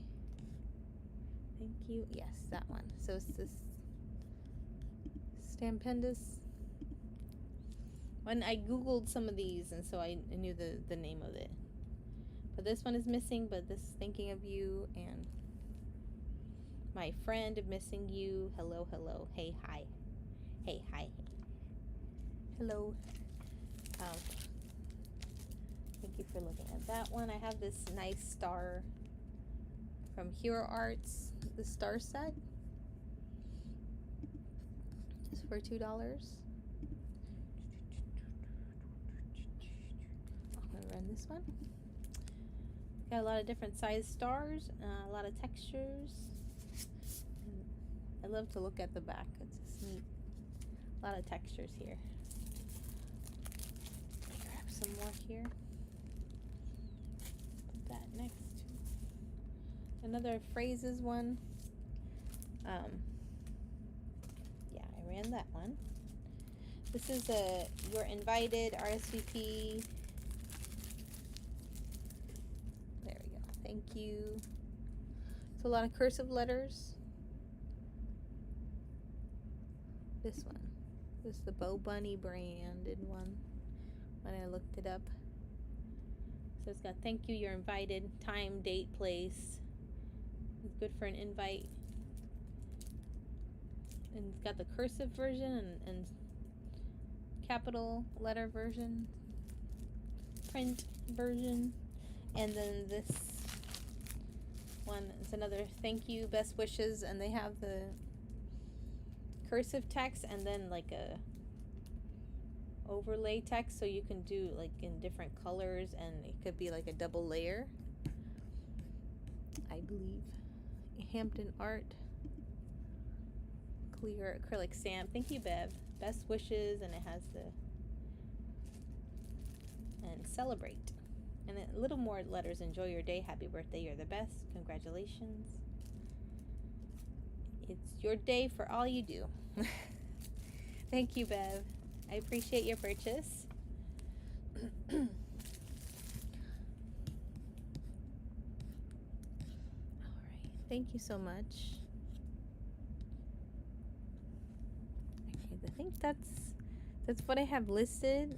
thank you. Yes, that one. So it's this Stampendous. When I googled some of these, and so I knew the name of it. But this one is missing, but this thinking of you, and my friend missing you, hello, hello, hey, hi, hey, hi, hello. Thank you for looking at that one. I have this nice star from Hero Arts, the star set. for $2. I'm gonna run this one. Got a lot of different size stars, a lot of textures. I love to look at the back. It's just neat. A lot of textures here. Grab some more here. Put that next to another phrases one. Yeah, I ran that one. This is a you're invited RSVP. There we go. Thank you. It's a lot of cursive letters. This one. This is the Bo Bunny branded one when I looked it up. So it's got thank you, you're invited, time, date, place. It's good for an invite. And it's got the cursive version and capital letter version, print version. And then this one is another thank you, best wishes, and they have the cursive text and then like a overlay text, so you can do like in different colors, and it could be like a double layer, I believe. Hampton Art clear acrylic stamp. Thank you, Bev. Best wishes, and it has the and celebrate, and a little more letters. Enjoy your day. Happy birthday. You're the best. Congratulations. It's your day for all you do. Thank you, Bev. I appreciate your purchase. All right. Thank you so much. Okay, I think that's what I have listed.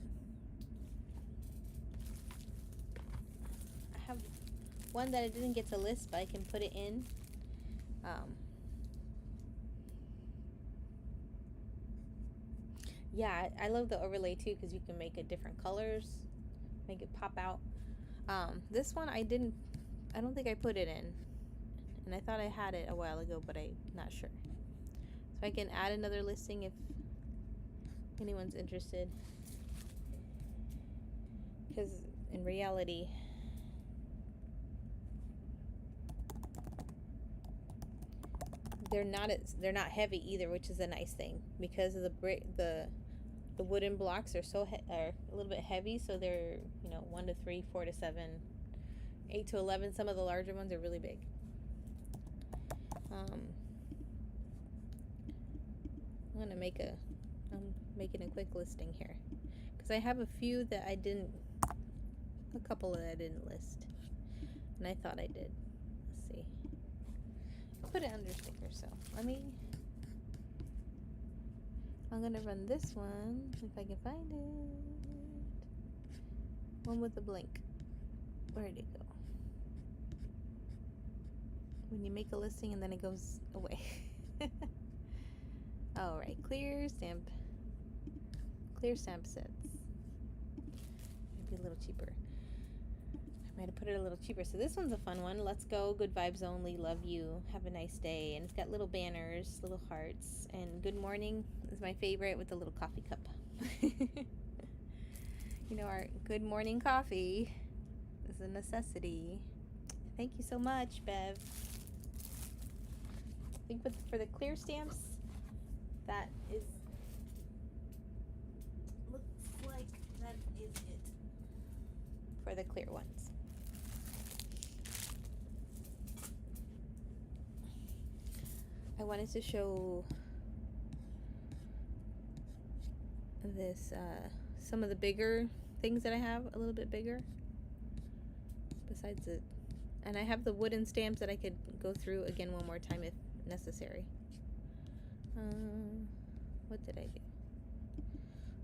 I have one that I didn't get to list, but I can put it in. Yeah, I love the overlay too, because you can make it different colors, make it pop out. This one I don't think I put it in, and I thought I had it a while ago, but I'm not sure. So I can add another listing if anyone's interested, because in reality they're not heavy either, which is a nice thing, because of the wooden blocks are are a little bit heavy, so they're 1 to 3, 4 to 7, 8 to 11. Some of the larger ones are really big. I'm making a quick listing here, because I have a couple that I didn't list, and I thought I did. Let's see. Put it under sticker, so I'm gonna run this one if I can find it. One with the blink. Where'd it go? When you make a listing and then it goes away. All right, clear stamp sets. Maybe a little cheaper. I might have put it a little cheaper. So this one's a fun one. Let's go. Good vibes only. Love you. Have a nice day. And it's got little banners, little hearts. And good morning is my favorite, with a little coffee cup. Our good morning coffee is a necessity. Thank you so much, Bev. I think for the clear stamps, that looks like that is it for the clear ones. I wanted to show this some of the bigger things that I have, a little bit bigger besides it, and I have the wooden stamps that I could go through again one more time if necessary. What did I do?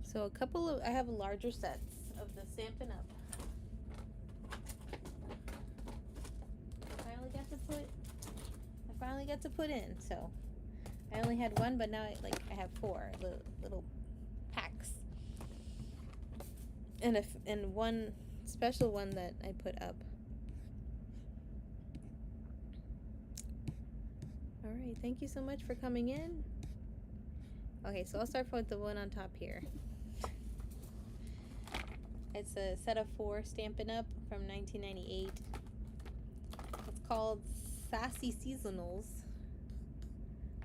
So I have larger sets of the Stampin' Up. I finally got to put in. So I only had one, but now I have 4 little packs, and one special one that I put up. All right, thank you so much for coming in. Okay, so I'll start with the one on top here. It's a set of 4 Stampin' Up! From 1998. It's called Sassy Seasonals.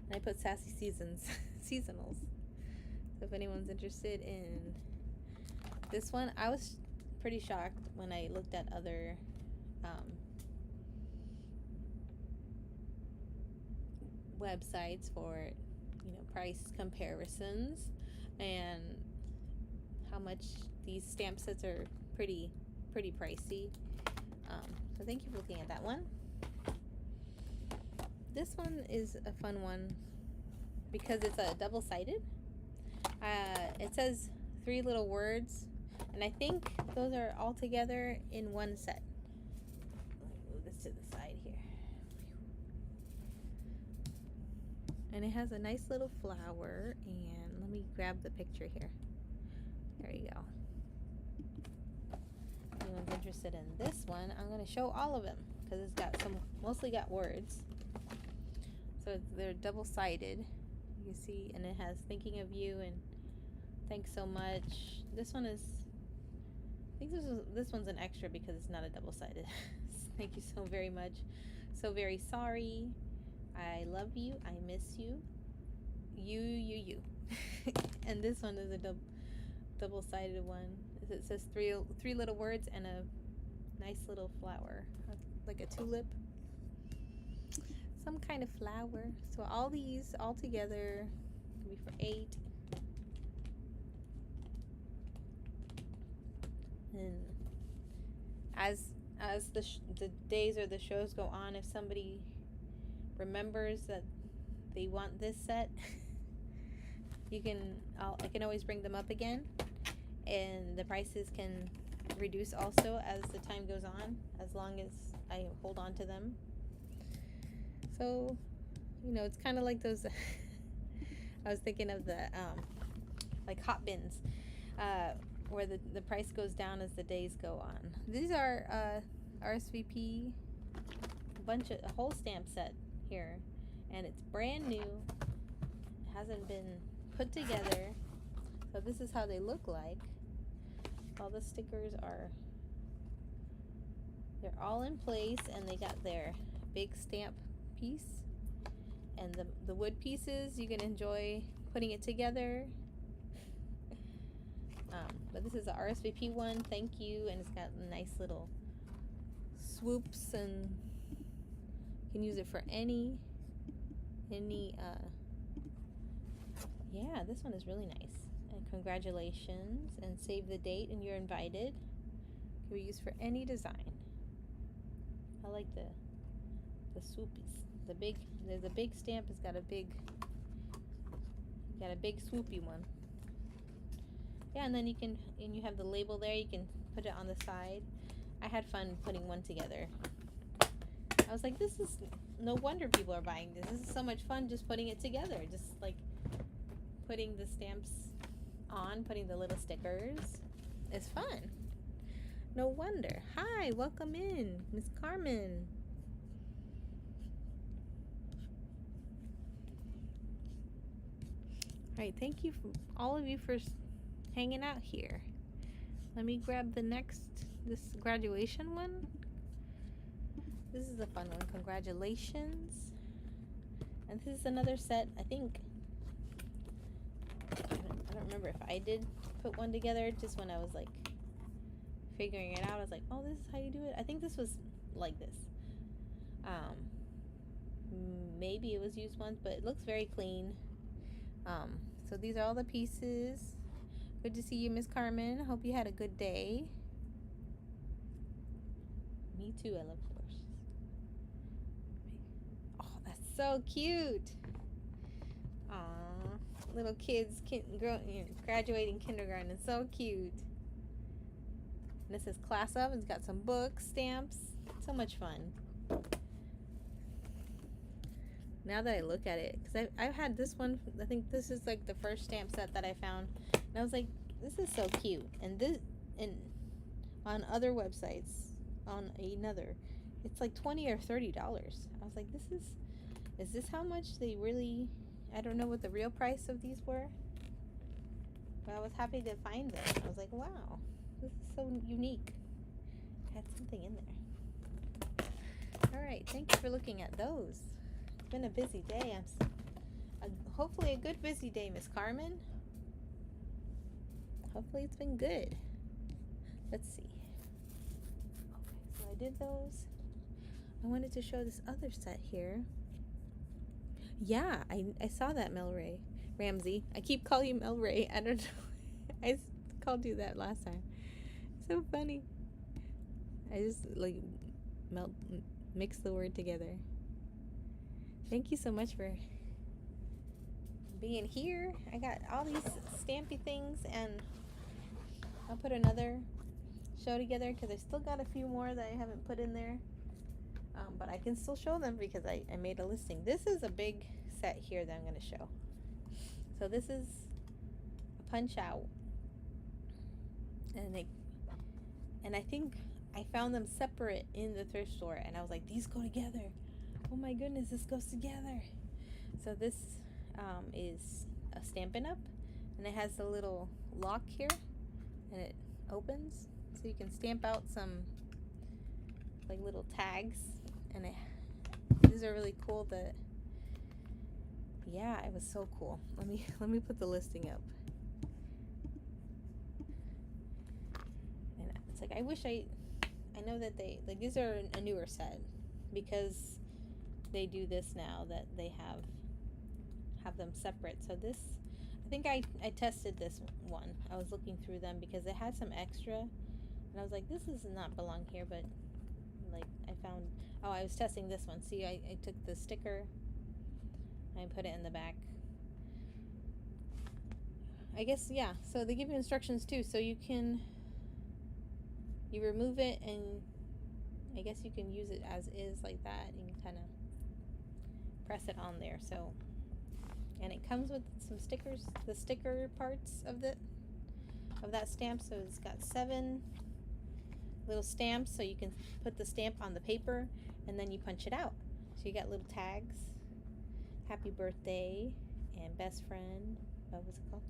And I put Sassy Seasons. Seasonals. So if anyone's interested in this one, I was pretty shocked when I looked at other websites for, you know, price comparisons and how much these stamp sets are pretty pricey. So thank you for looking at that one. This one is a fun one because it's a double-sided. It says 3 little words, and I think those are all together in one set. Let me move this to the side here. And it has a nice little flower, and let me grab the picture here. There you go. If anyone's interested in this one, I'm going to show all of them because it's got mostly got words. So they're double-sided. You can see, and it has thinking of you and thanks so much. This one is, I think this one's an extra because it's not a double-sided. Thank you so very much. So very sorry. I love you. I miss you. You. And this one is a double-sided one. It says three little words and a nice little flower, like a tulip, some kind of flower. So all these all together can be for 8. And as the days or the shows go on, if somebody remembers that they want this set, I can always bring them up again, and the prices can reduce also as the time goes on, as long as I hold on to them. So, you know, it's kind of like those I was thinking of the like hot bins, where the price goes down as the days go on. These are RSVP, a whole stamp set here, and it's brand new. It hasn't been put together. So this is how they look like. All the stickers they're all in place, and they got their big stamp piece, and the wood pieces you can enjoy putting it together. But this is a RSVP one, thank you, and it's got nice little swoops, and you can use it for any yeah, this one is really nice. And congratulations, and save the date, and you're invited. Can be used for any design. I like the swoopies. There's a big stamp. It's got a big swoopy one. Yeah, and then you have the label there. You can put it on the side. I had fun putting one together. I was like, this is no wonder people are buying this. This is so much fun just putting it together. Just like putting the stamps on, putting the little stickers. It's fun. No wonder. Hi, welcome in, Miss Carmen. All right, thank you all of you for hanging out here. Let me grab this graduation one. This is a fun one. Congratulations. And this is another set. I think I don't remember if I did put one together. Just when I was like figuring it out, I was like, oh, this is how you do it. I think this was like this. Maybe it was used once, but it looks very clean. So these are all the pieces. Good to see you, Miss Carmen. Hope you had a good day. Me too. I love horses. Oh, that's so cute. Aww, little kids, graduating kindergarten. It's so cute. And this is class up. It's got some books, stamps. So much fun. Now that I look at it, because I've had this one, I think this is like the first stamp set that I found, and I was like, this is so cute. And on other websites, on another, it's like $20 or $30. I was like, is this how much they really I don't know what the real price of these were, but I was happy to find them. I was like, wow, this is so unique. Had something in there. All right, thank you for looking at those. It's been a busy day. Hopefully a good busy day, Miss Carmen. Hopefully it's been good. Let's see. Okay, so I did those. I wanted to show this other set here. Yeah, I saw that, Mel Ray. Ramsey. I keep calling you Mel Ray. I don't know. I called you that last time. So funny. I just like mix the word together. Thank you so much for being here. I got all these stampy things, and I'll put another show together because I still got a few more that I haven't put in there. But I can still show them because I made a listing. This is a big set here that I'm going to show. So this is a punch out, and I think I found them separate in the thrift store, and I was like, these go together. Oh my goodness, this goes together. So this is a Stampin' Up, and it has a little lock here, and it opens, so you can stamp out some like little tags, and these are really cool. Yeah, it was so cool. Let me put the listing up. And it's like I wish I know that they like these are a newer set because they do this now, that they have them separate. So this, I think I tested this one. I was looking through them because it had some extra, and I was like, this does not belong here, but like I found, oh, I was testing this one. See, I took the sticker, I put it in the back. I guess, yeah, so they give you instructions too, so you remove it, and I guess you can use it as is like that. You can kind of press it on there. So, and it comes with some stickers, the sticker parts of that stamp. So it's got 7 little stamps, so you can put the stamp on the paper and then you punch it out. So you got little tags, happy birthday and best friend. What was it called?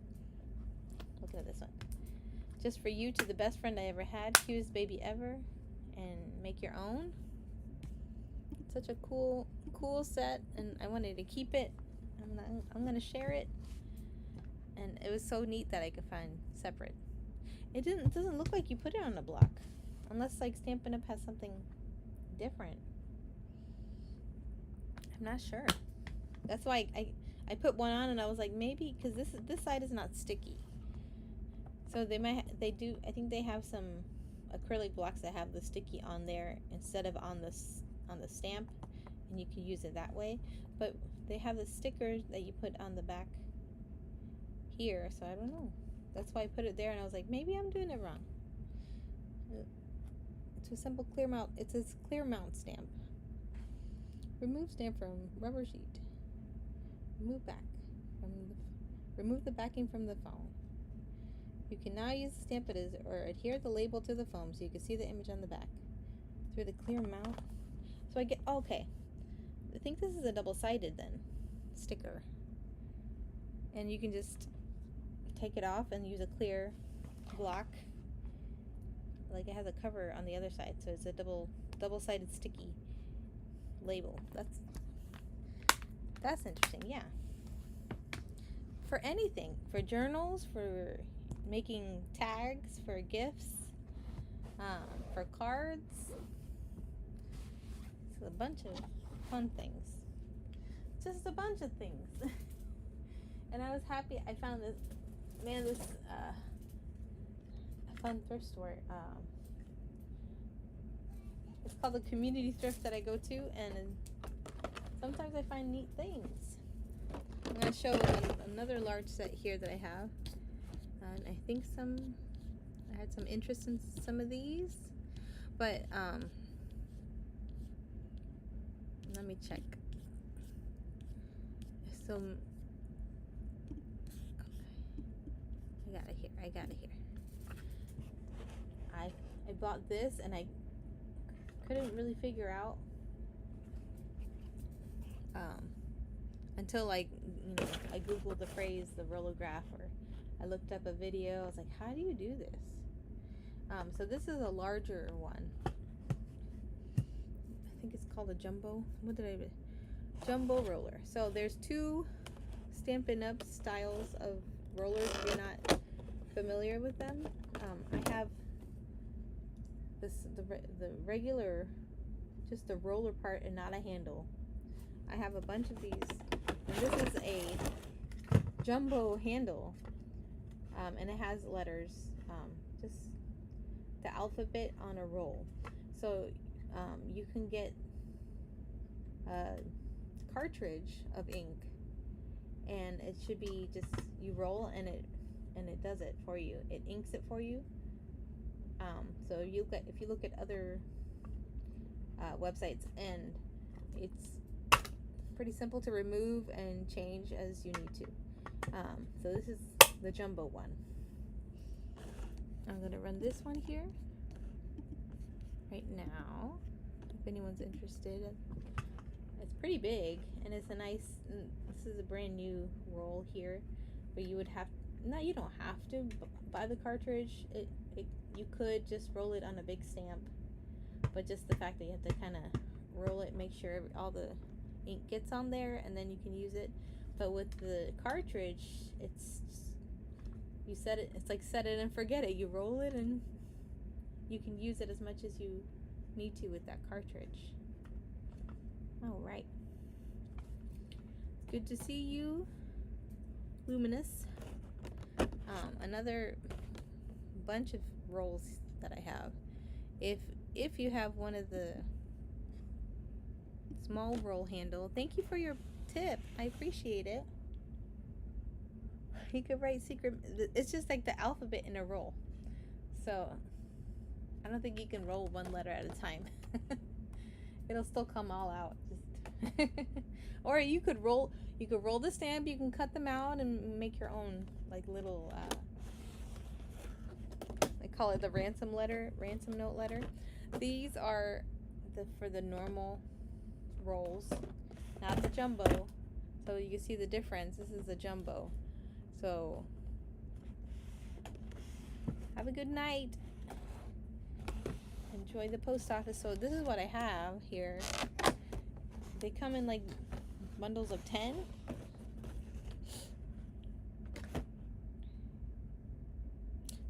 Look at this one. Just for you, to the best friend I ever had, cutest baby ever, and make your own. Such a cool set, and I wanted to keep it. I'm gonna share it, and it was so neat that I could find separate. It doesn't look like you put it on a block, unless like Stampin' Up has something different. I'm not sure. That's why I put one on, and I was like, maybe because this side is not sticky. So they do. I think they have some acrylic blocks that have the sticky on there instead of on the stamp, and you can use it that way. But they have the stickers that you put on the back here, so I don't know. That's why I put it there, and I was like, maybe I'm doing it wrong. It's a simple clear mount. It says clear mount stamp. Remove stamp from rubber sheet. Remove the backing from the foam. You can now use the stamp or adhere the label to the foam so you can see the image on the back through the clear mount. So okay. I think this is a double-sided then sticker, and you can just take it off and use a clear block. Like it has a cover on the other side, so it's a double-sided sticky label. That's interesting. Yeah. For anything, for journals, for making tags, for gifts, for cards. It's a bunch of fun things. Just a bunch of things. And I was happy I found this a fun thrift store. It's called the community thrift that I go to, and sometimes I find neat things. I'm going to show another large set here that I have. And I think I had some interest in some of these, but let me check. So, okay. I got it here. I bought this, and I couldn't really figure out until I Googled the phrase the rollograph, or I looked up a video. I was like, how do you do this? So this is a larger one. I think it's called a jumbo. Jumbo roller. So there's two Stampin' Up styles of rollers if you're not familiar with them. I have the regular, just the roller part and not a handle. I have a bunch of these, and this is a jumbo handle, and it has letters, just the alphabet on a roll. So you can get a cartridge of ink, and it should be just, you roll and it does it for you. It inks it for you. So if you look at other websites, and it's pretty simple to remove and change as you need to. So this is the jumbo one. I'm gonna run this one here right now if anyone's interested. It's pretty big, and it's a nice, this is a brand new roll here, but you would have, no, you don't have to buy the cartridge. You could just roll it on a big stamp, but just the fact that you have to kind of roll it, make sure all the ink gets on there, and then you can use it. But with the cartridge, it's like set it and forget it. You roll it and you can use it as much as you need to with that cartridge. All right, it's good to see you, Luminous. Another bunch of rolls that I have. If you have one of the small roll handle, thank you for your tip. I appreciate it. You could write secret. It's just like the alphabet in a roll. So I don't think you can roll one letter at a time. It'll still come all out. Or you could roll the stamp. You can cut them out and make your own like little. They call it the ransom note letter. These are for the normal rolls, not the jumbo. So you can see the difference. This is the jumbo. So have a good night. Enjoy the post office. So this is what I have here. They come in like bundles of 10.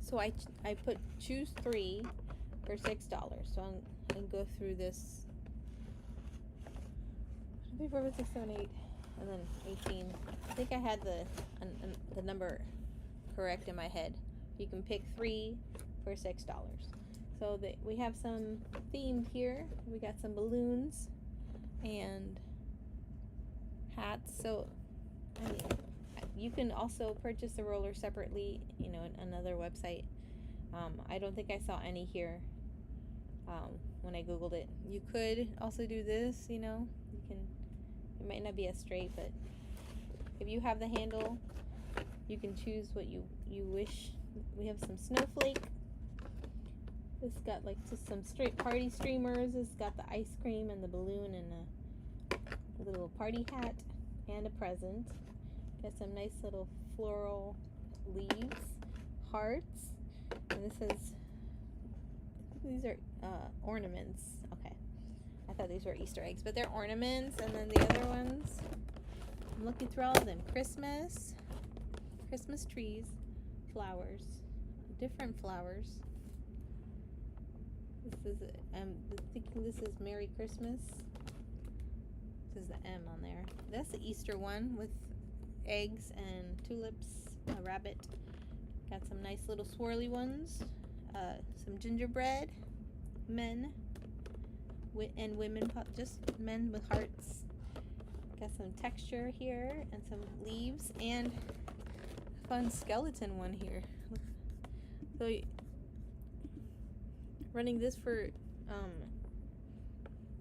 So I put choose 3 for $6. So I'm gonna go through this. 3, 4, 5, 6, 7, 8, and then 18. I think I had the number correct in my head. You can pick 3 for $6. So we have some themed here. We got some balloons and hats. So I mean, you can also purchase the roller separately, in another website. I don't think I saw any here when I googled it. You could also do this, you can. It might not be as straight, but if you have the handle, you can choose what you wish. We have some snowflake. It's got like just some straight party streamers. It's got the ice cream and the balloon and a little party hat and a present. Got some nice little floral leaves, hearts, and these are ornaments. Okay, I thought these were Easter eggs, but they're ornaments. And then the other ones, I'm looking through all of them. Christmas trees, flowers, different flowers. This is, I'm thinking this is Merry Christmas. This is the M on there. That's the Easter one with eggs and tulips, a rabbit. Got some nice little swirly ones. Some gingerbread, men and women, just men with hearts. Got some texture here and some leaves and a fun skeleton one here. So running this for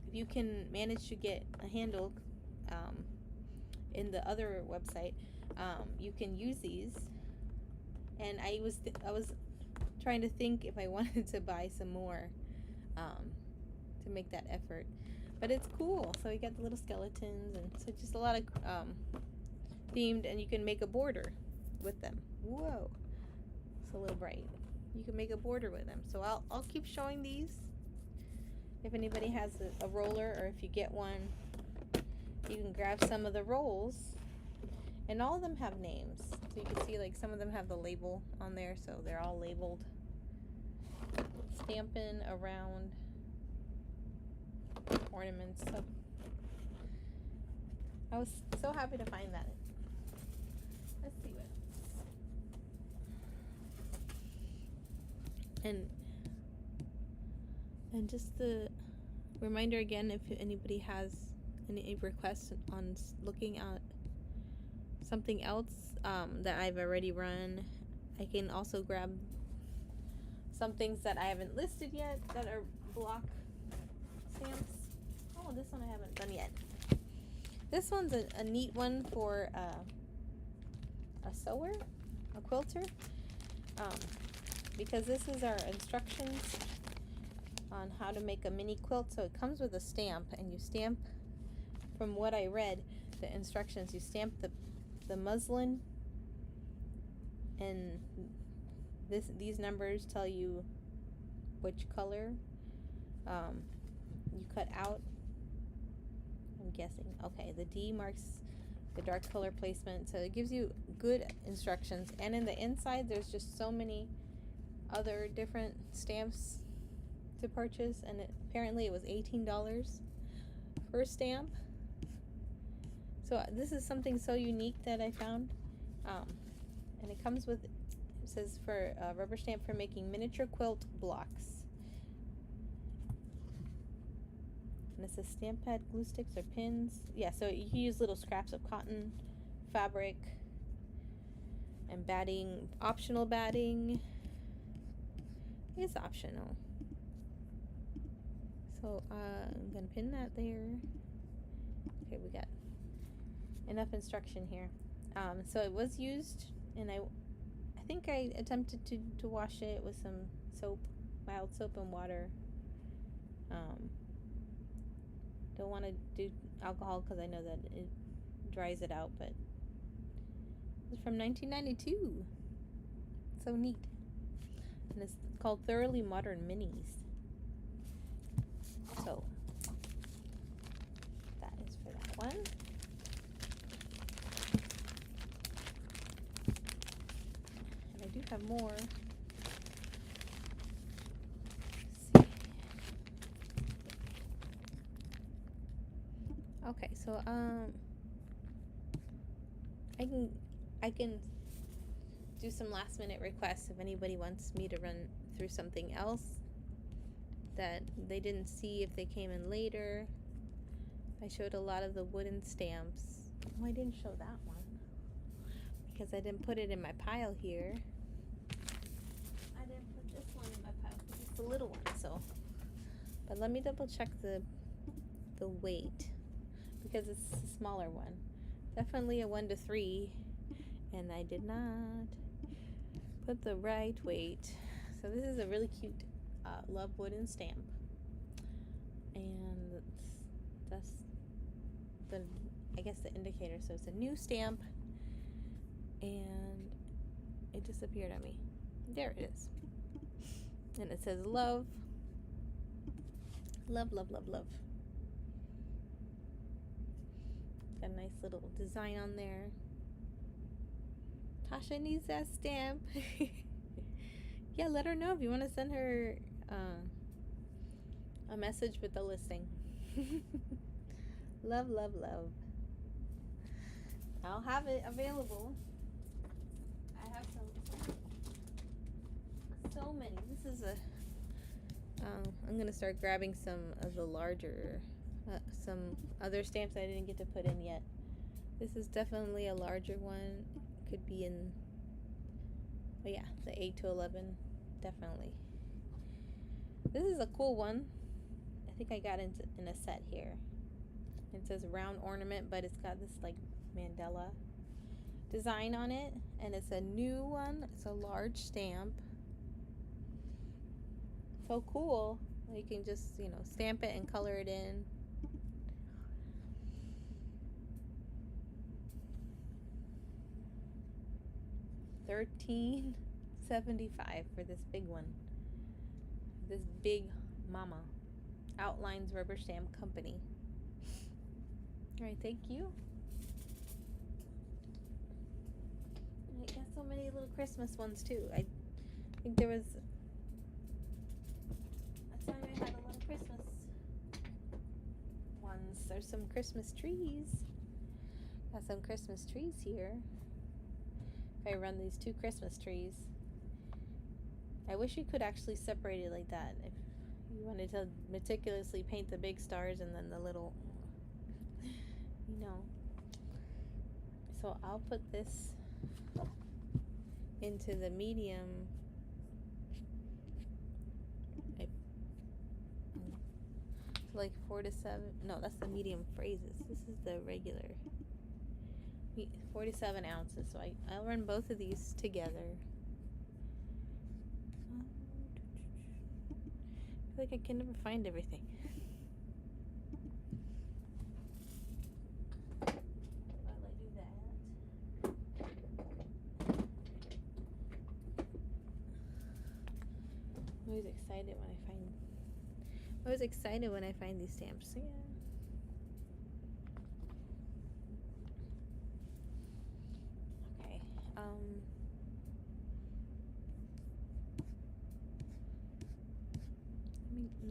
if you can manage to get a handle in the other website, you can use these. And I was trying to think if I wanted to buy some more to make that effort. But it's cool. So you got the little skeletons, and so just a lot of themed, and you can make a border with them. Whoa, it's a little bright. You can make a border with them. So I'll keep showing these. If anybody has a roller, or if you get one, you can grab some of the rolls, and all of them have names. So you can see like some of them have the label on there, so they're all labeled. Stamping around ornaments. So I was so happy to find that. Let's see what else. And just the reminder again, if anybody has any requests on looking at something else that I've already run, I can also grab some things that I haven't listed yet that are block stamps. Oh, this one I haven't done yet. This one's a neat one for a sewer, a quilter, because this is our instructions on how to make a mini quilt. So it comes with a stamp, and you stamp, from what I read, the instructions, you stamp the muslin, and these numbers tell you which color you cut out. I'm guessing. Okay, the D marks the dark color placement, so it gives you good instructions. And in the inside, there's just so many other different stamps to purchase, and apparently it was $18 per stamp. So this is something so unique that I found, and it comes with, it says for a rubber stamp for making miniature quilt blocks. And it says stamp pad, glue sticks, or pins. Yeah, so you can use little scraps of cotton, fabric, and batting. Optional batting. It's optional. So I'm gonna pin that there. Okay, we got enough instruction here. So it was used, and I think I attempted to wash it with some soap, mild soap and water. Don't want to do alcohol because I know that it dries it out, but it's from 1992. So neat. And it's called Thoroughly Modern Minis. So that is for that one. And I do have more. Okay, so I can do some last minute requests if anybody wants me to run through something else that they didn't see if they came in later. I showed a lot of the wooden stamps. Oh, I didn't show that one because I didn't put it in my pile here. I didn't put this one in my pile because it's the little one. So, but let me double check the weight, because it's a smaller one. Definitely a 1 to 3, and I did not put the right weight. So this is a really cute love wooden stamp, and that's the, I guess, the indicator. So it's a new stamp, and it disappeared on me. There it is, and it says love, love, love, love, love. Got a nice little design on there. Tasha needs that stamp. Yeah, let her know if you want to send her a message with the listing. Love, love, love. I'll have it available. I have so many. This is a I'm gonna start grabbing some of the larger some other stamps I didn't get to put in yet. This is definitely a larger one. Could be in, oh yeah, the 8 to 11, definitely. This is a cool one. I think I got in a set here. It says round ornament, but it's got this like Mandela design on it, and it's a new one. It's a large stamp. So cool. You can just, stamp it and color it in. $13.75 for this big one. This big mama. Outlines Rubber Stamp Company. Alright, thank you. I got so many little Christmas ones too. I think there was a time I had a lot of Christmas ones. There's some Christmas trees. Got some Christmas trees here. If I run these 2 Christmas trees. I wish you could actually separate it like that. If you wanted to meticulously paint the big stars and then the little, you know. So I'll put this into the medium. Like 4 to 7. No, that's the medium phrases. This is the regular. 47 ounces. So I'll run both of these together. I feel like I can never find everything. While I do that, I'm always excited when I find these stamps. So yeah. Okay.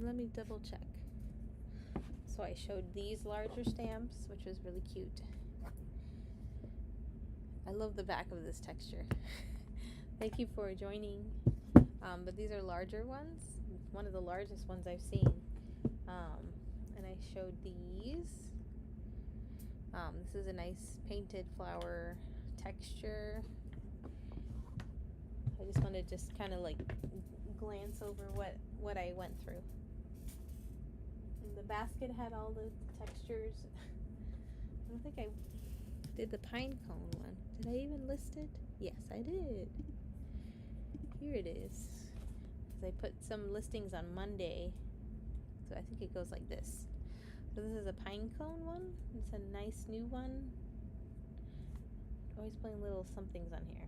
Let me double check. So I showed these larger stamps, which was really cute. I love the back of this texture. Thank you for joining. But these are larger ones. One of the largest ones I've seen. And I showed these. This is a nice painted flower texture. I just want to just kind of like glance over what I went through. And the basket had all the textures. I don't think I did the pine cone one. Did I even list it? Yes, I did. Here it is. Because I put some listings on Monday. So I think it goes like this. So this is a pine cone one. It's a nice new one. Always putting little somethings on here.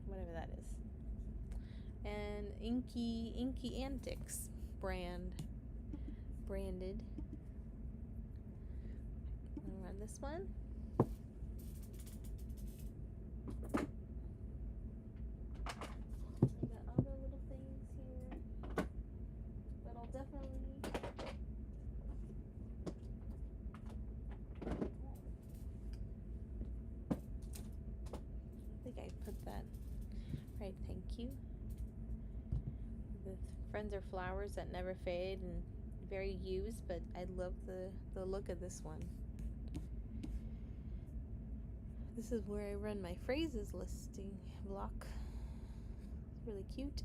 Whatever that is. And Inky Antics branded. I'll run this one. I got other little things here, but I'll definitely I think I put that right. Thank you. The Friends are flowers that never fade and very used, but I love the look of this one. This is where I run my phrases listing block. It's really cute.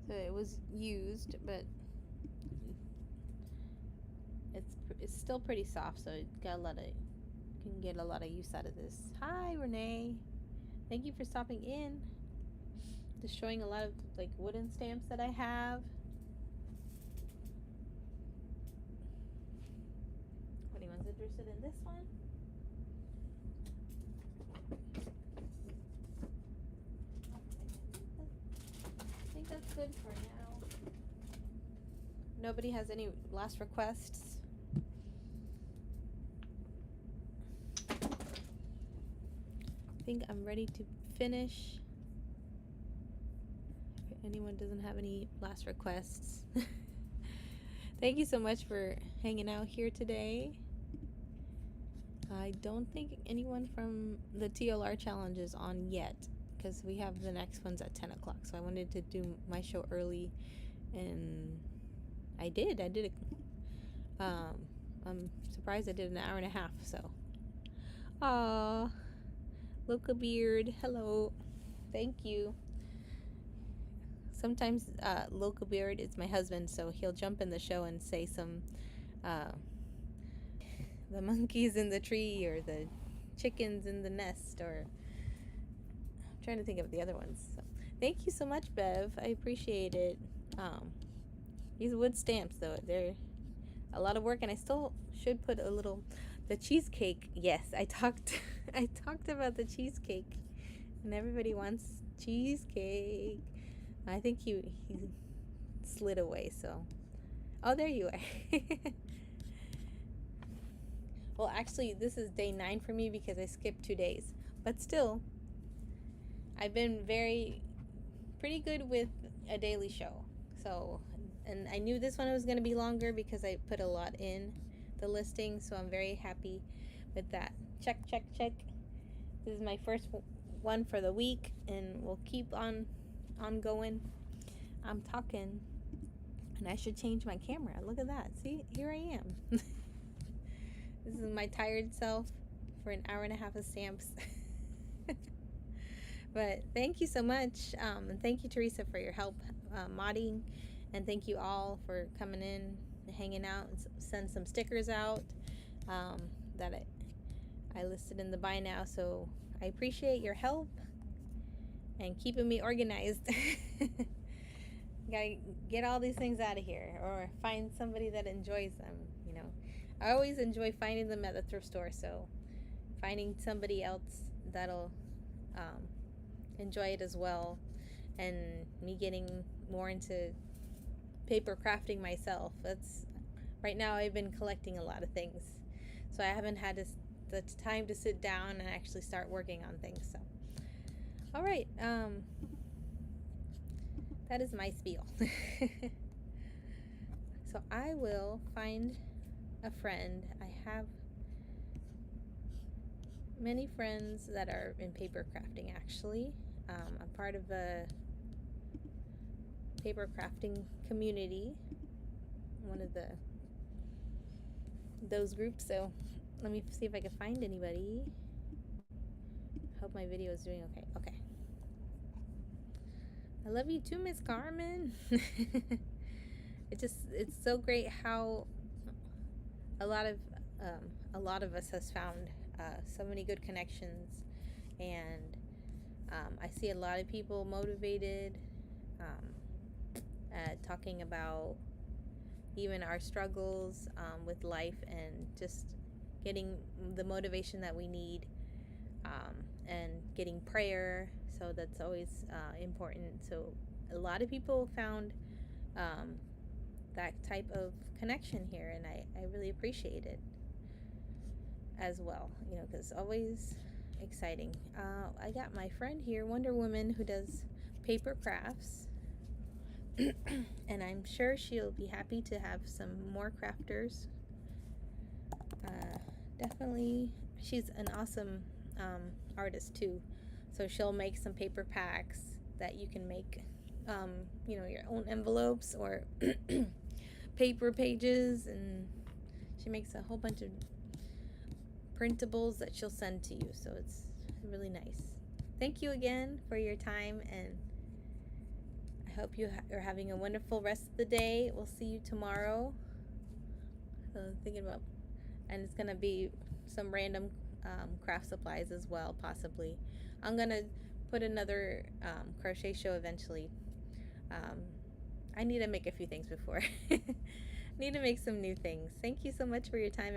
So it was used, but it's still pretty soft, so it got can get a lot of use out of this. Hi, Renee. Thank you for stopping in. Just showing a lot of like wooden stamps that I have. If anyone's interested in this one. I think that's good for now. Nobody has any last requests? I think I'm ready to finish. If anyone doesn't have any last requests. Thank you so much for hanging out here today. I don't think anyone from the TLR challenge is on yet, because we have the next ones at 10 o'clock. So I wanted to do my show early, and I did it. I'm surprised I did an hour and a half. So, Loca Beard, hello, thank you. Sometimes Loca Beard is my husband, so he'll jump in the show and say some the monkeys in the tree or the chickens in the nest, or I'm trying to think of the other ones. So, thank you so much, Bev. I appreciate it. These wood stamps, though, they're a lot of work, and I still should put a little The cheesecake, yes, I talked I talked about the cheesecake, and everybody wants cheesecake. I think he slid away, so oh, there you are. Well, actually, this is day 9 for me because I skipped 2 days, but still, I've been pretty good with a daily show. So, and I knew this one was going to be longer because I put a lot in the listing, so I'm very happy with that. Check, check, check. This is my first one for the week, and we'll keep on going. I'm talking, and I should change my camera. Look at that. See, here I am. This is my tired self for an hour and a half of stamps. But thank you so much, and thank you, Teresa, for your help modding, and thank you all for coming in, hanging out, and send some stickers out that I listed in the buy now. So I appreciate your help and keeping me organized. Gotta get all these things out of here, or find somebody that enjoys them. I always enjoy finding them at the thrift store, so finding somebody else that'll enjoy it as well, and me getting more into paper crafting myself. That's right now I've been collecting a lot of things, so I haven't had the time to sit down and actually start working on things. So all right, that is my spiel. So I will find a friend. I have many friends that are in paper crafting, actually. I'm part of a paper crafting community, one of those groups. So let me see if I can find anybody. Hope my video is doing okay. Okay. I love you too, Miss Carmen. It's so great how a lot of us has found so many good connections, and I see a lot of people motivated, talking about even our struggles with life, and just getting the motivation that we need, and getting prayer. So that's always important. So a lot of people found that type of connection here, and I really appreciate it as well, because always exciting. I got my friend here, Wonder Woman, who does paper crafts. And I'm sure she'll be happy to have some more crafters. Definitely, she's an awesome artist too. So she'll make some paper packs that you can make, your own envelopes or paper pages, and she makes a whole bunch of printables that she'll send to you. So it's really nice. Thank you again for your time, and I hope you are having a wonderful rest of the day. We'll see you tomorrow. Thinking about, and it's gonna be some random craft supplies as well, possibly. I'm gonna put another crochet show eventually. I need to make a few things before. Need to make some new things. Thank you so much for your time.